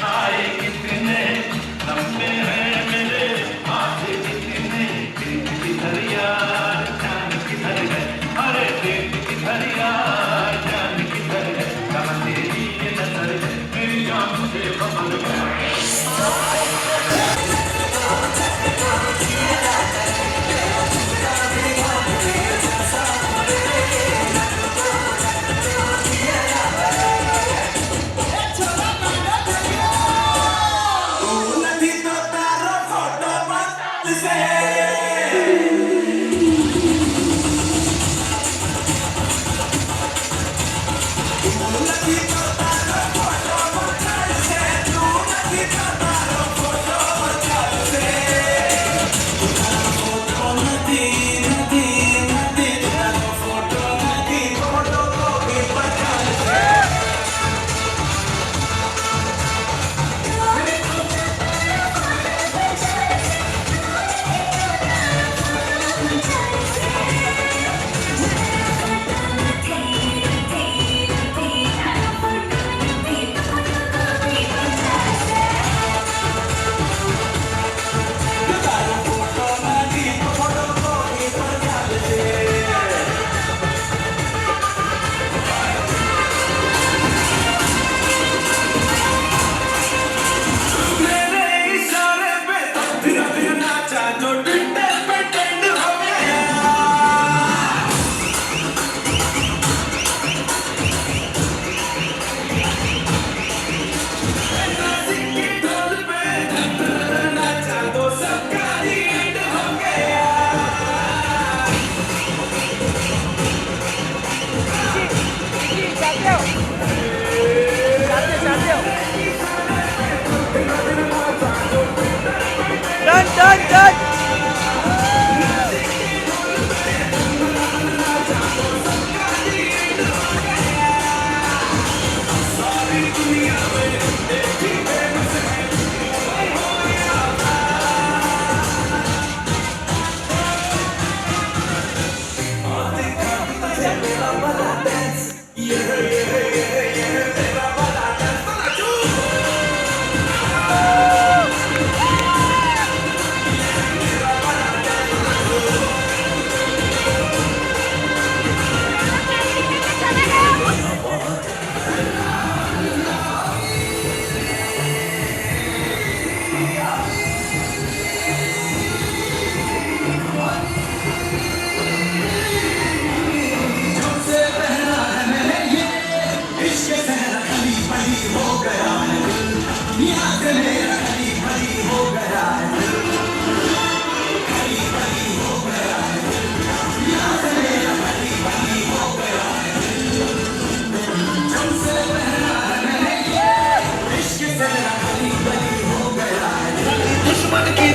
आए कितने लंबे हैं मेरे हाथ कितने दिल किधर यार जान किधर है अरे दिल किधर यार जान किधर है कहाँ तेरी ये नजर है मेरी जान मुझे खबर है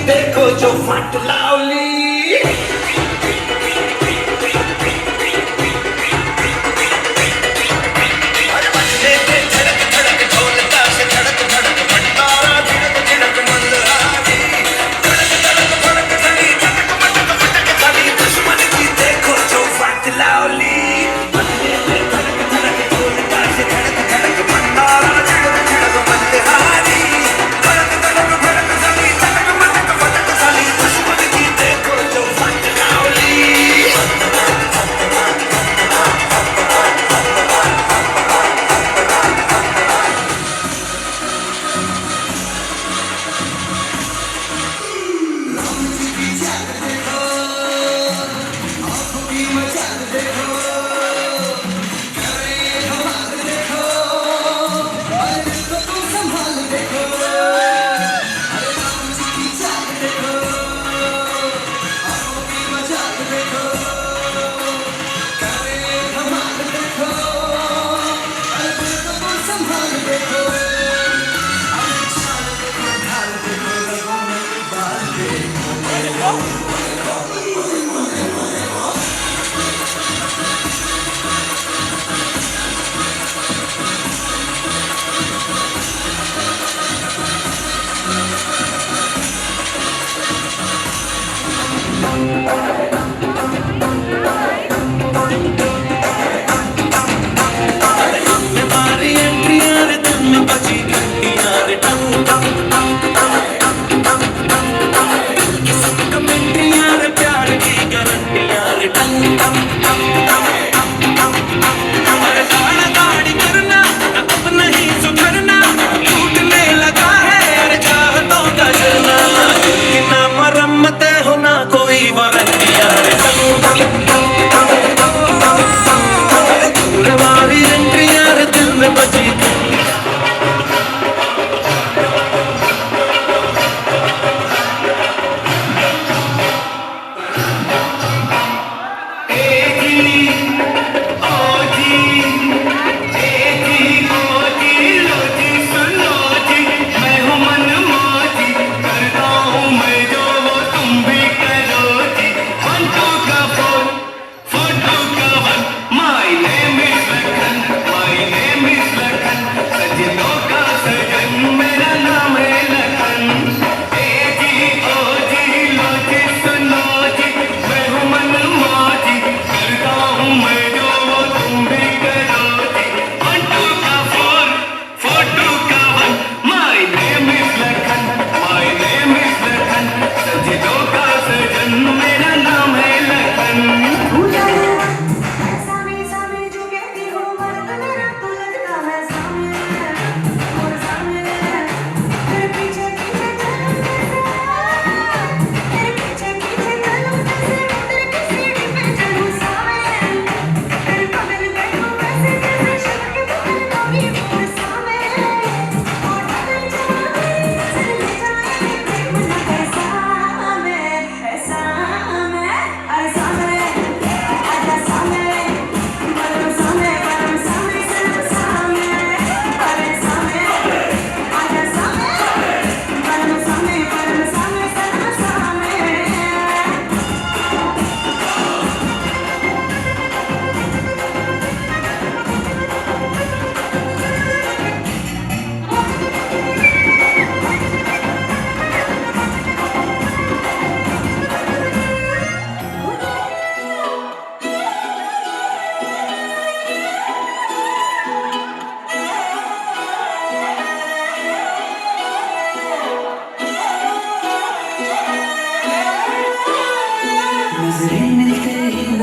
देखो जो फट लाउली देखो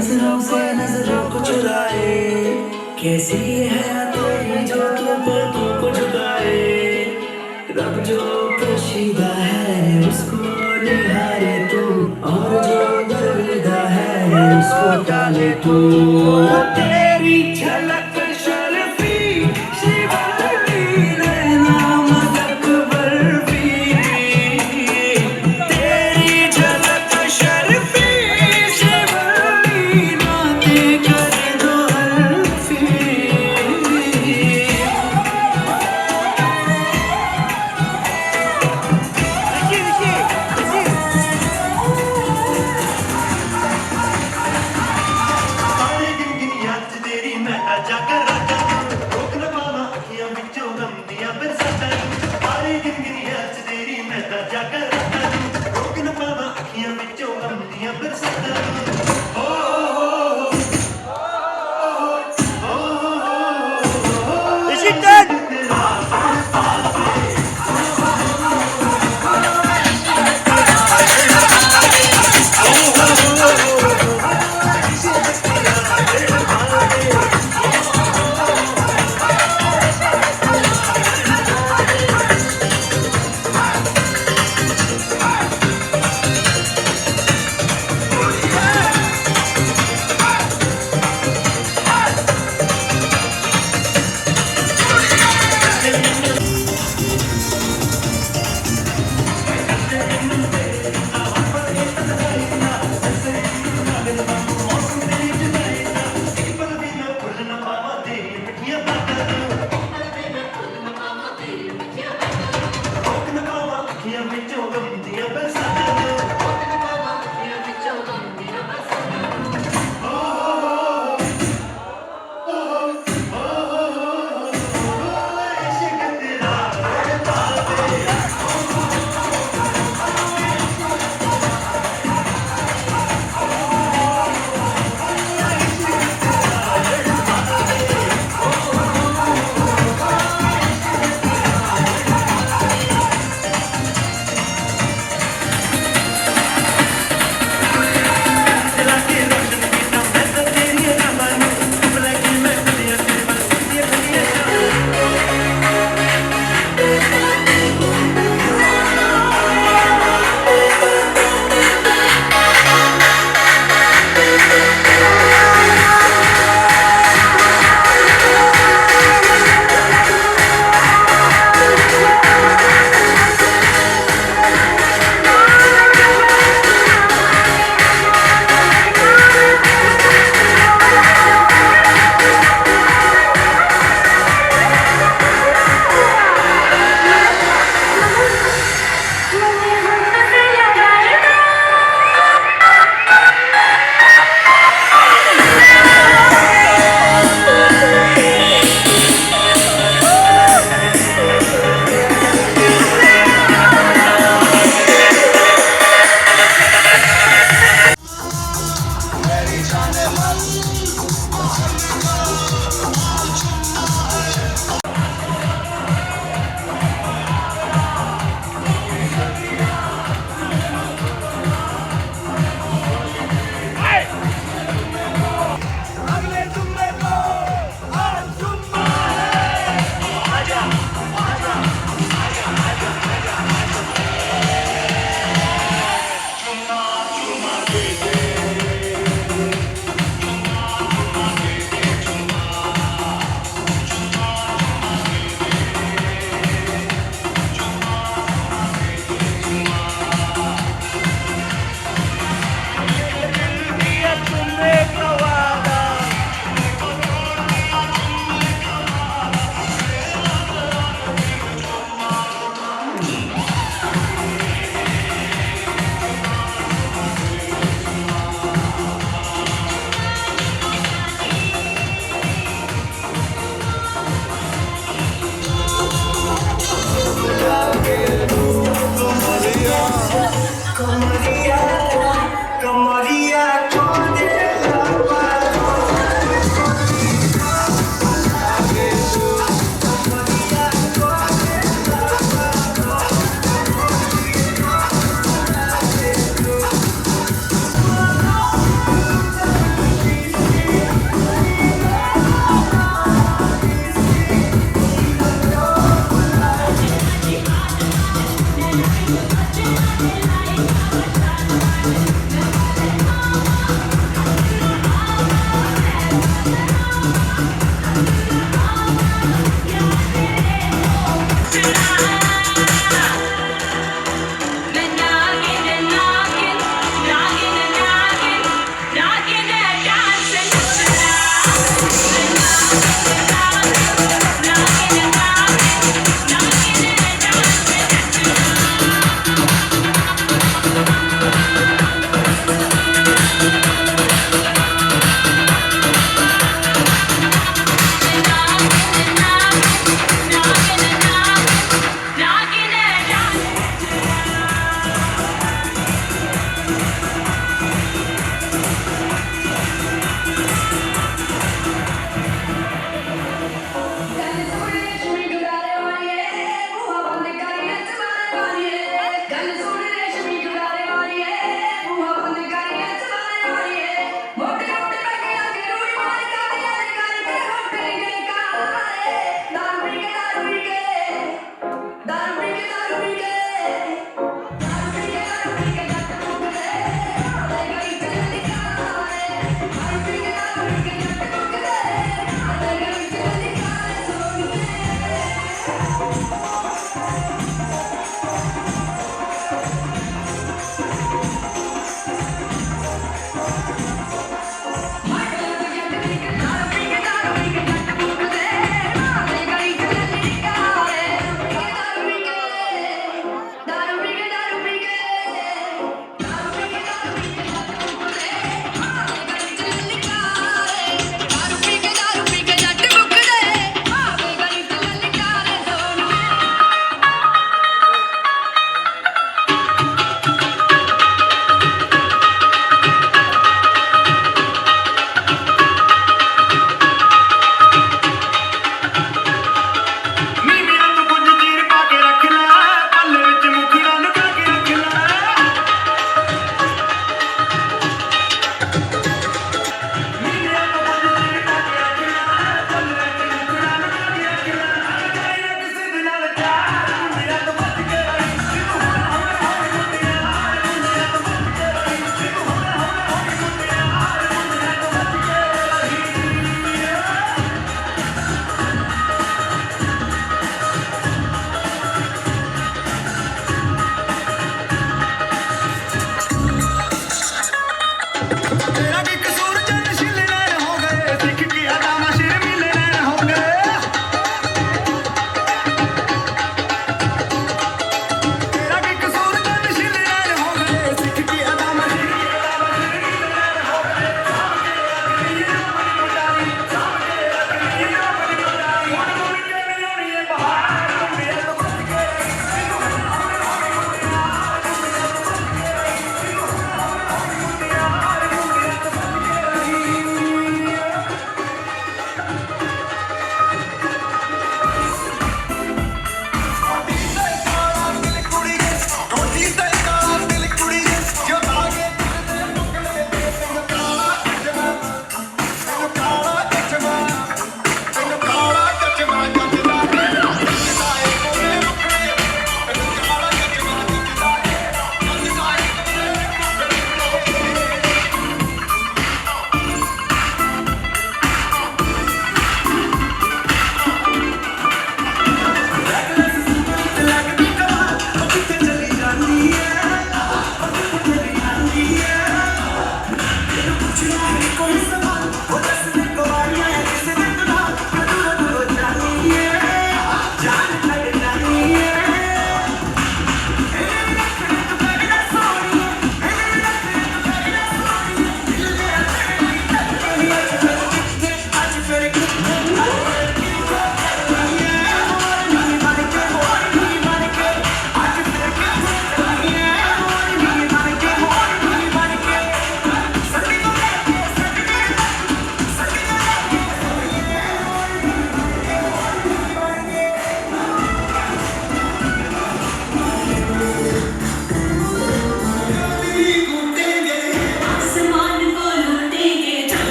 नजरों से नजरों को चुराए कैसी है तेरी जो तू पलकों को झुकाए रब जो पोशीदा है उसको निहारे तू और जो दर्दा है उसको टाले तू तेरी झलक शर्फी शिवानी नैना मदक बर्फी तेरी झलक शर्फी शिवानी बातें करे दो हल्फी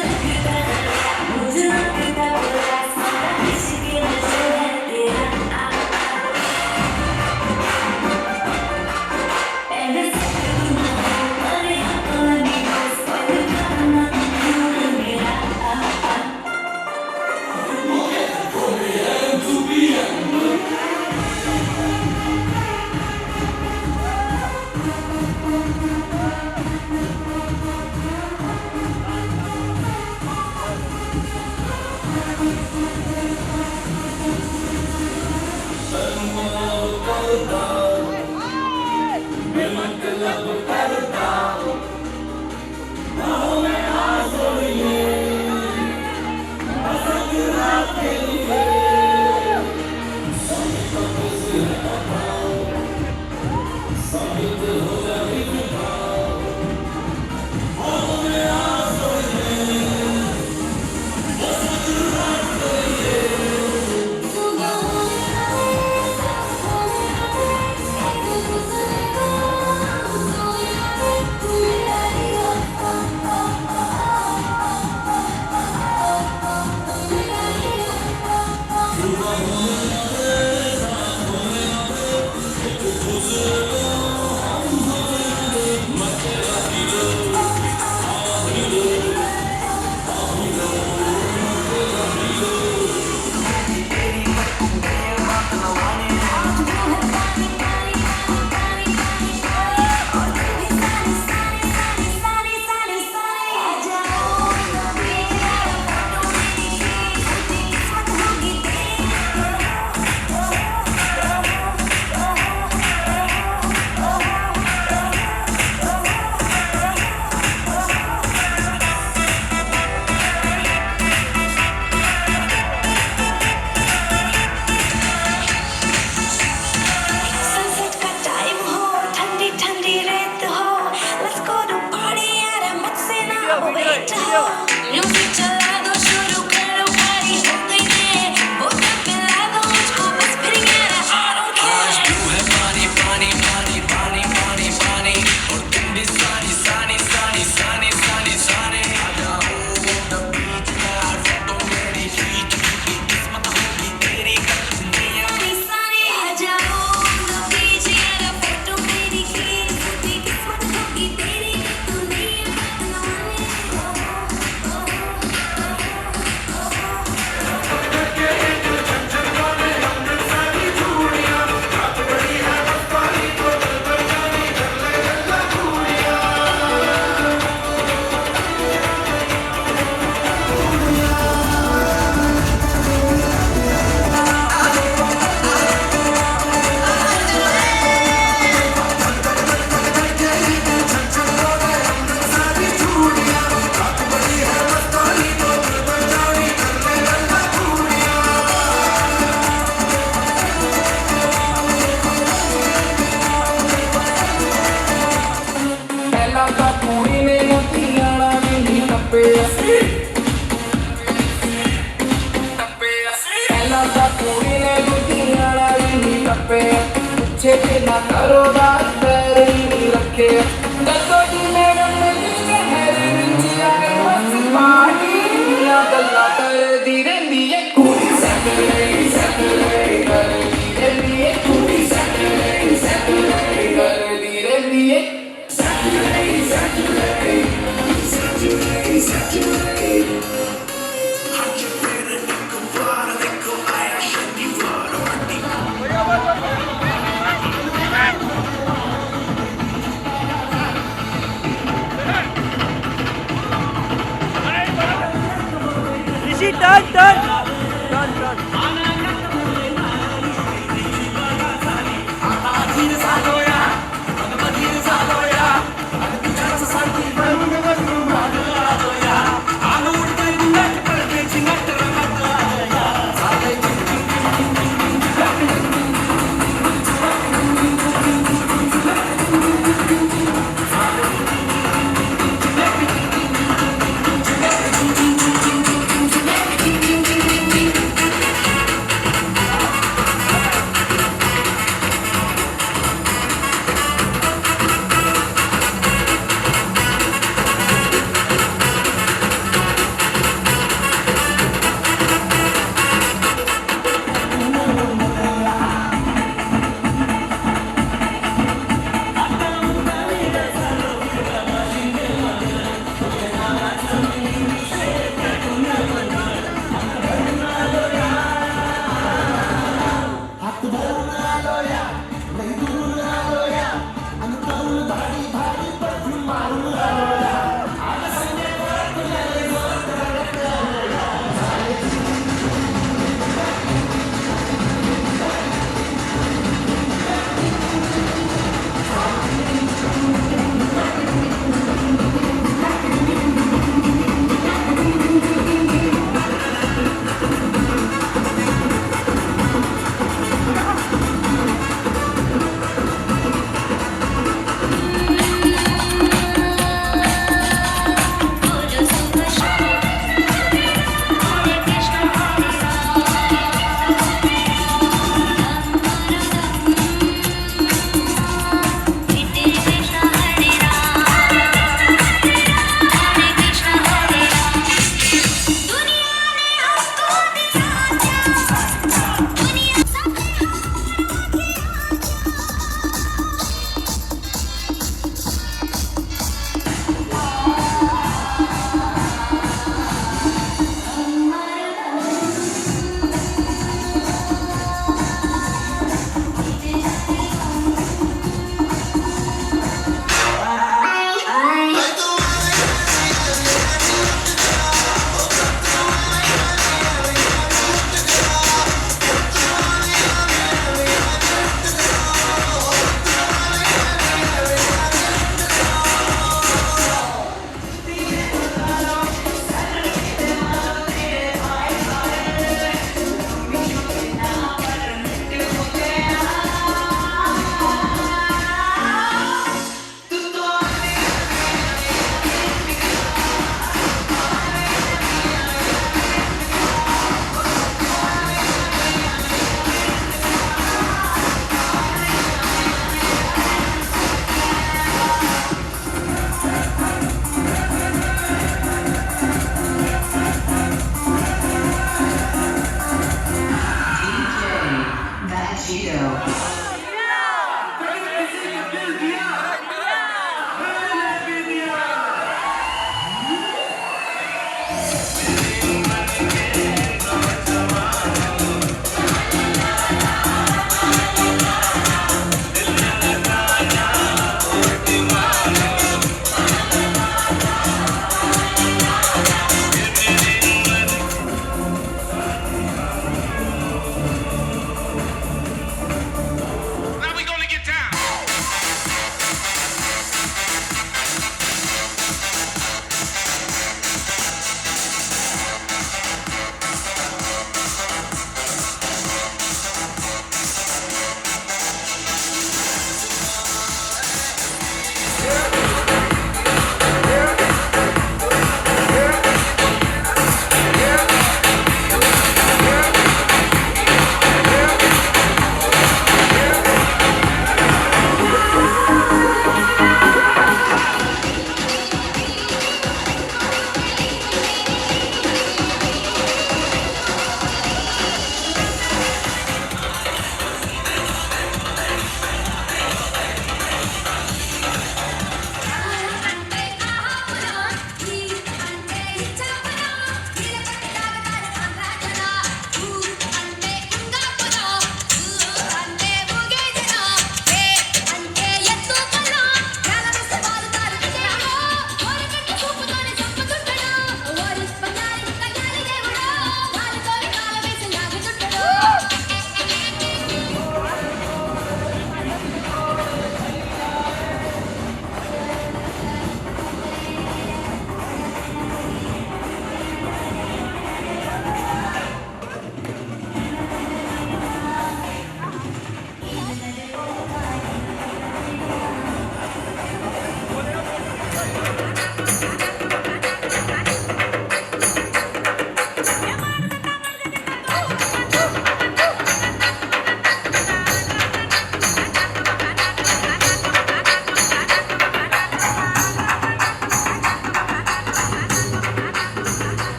लगता मुझे लगता बड़ा सारा इश्क के नशे है तेरा पहले से तू ना हो अरे अपनी बस कोई करना दूर मेरा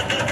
दा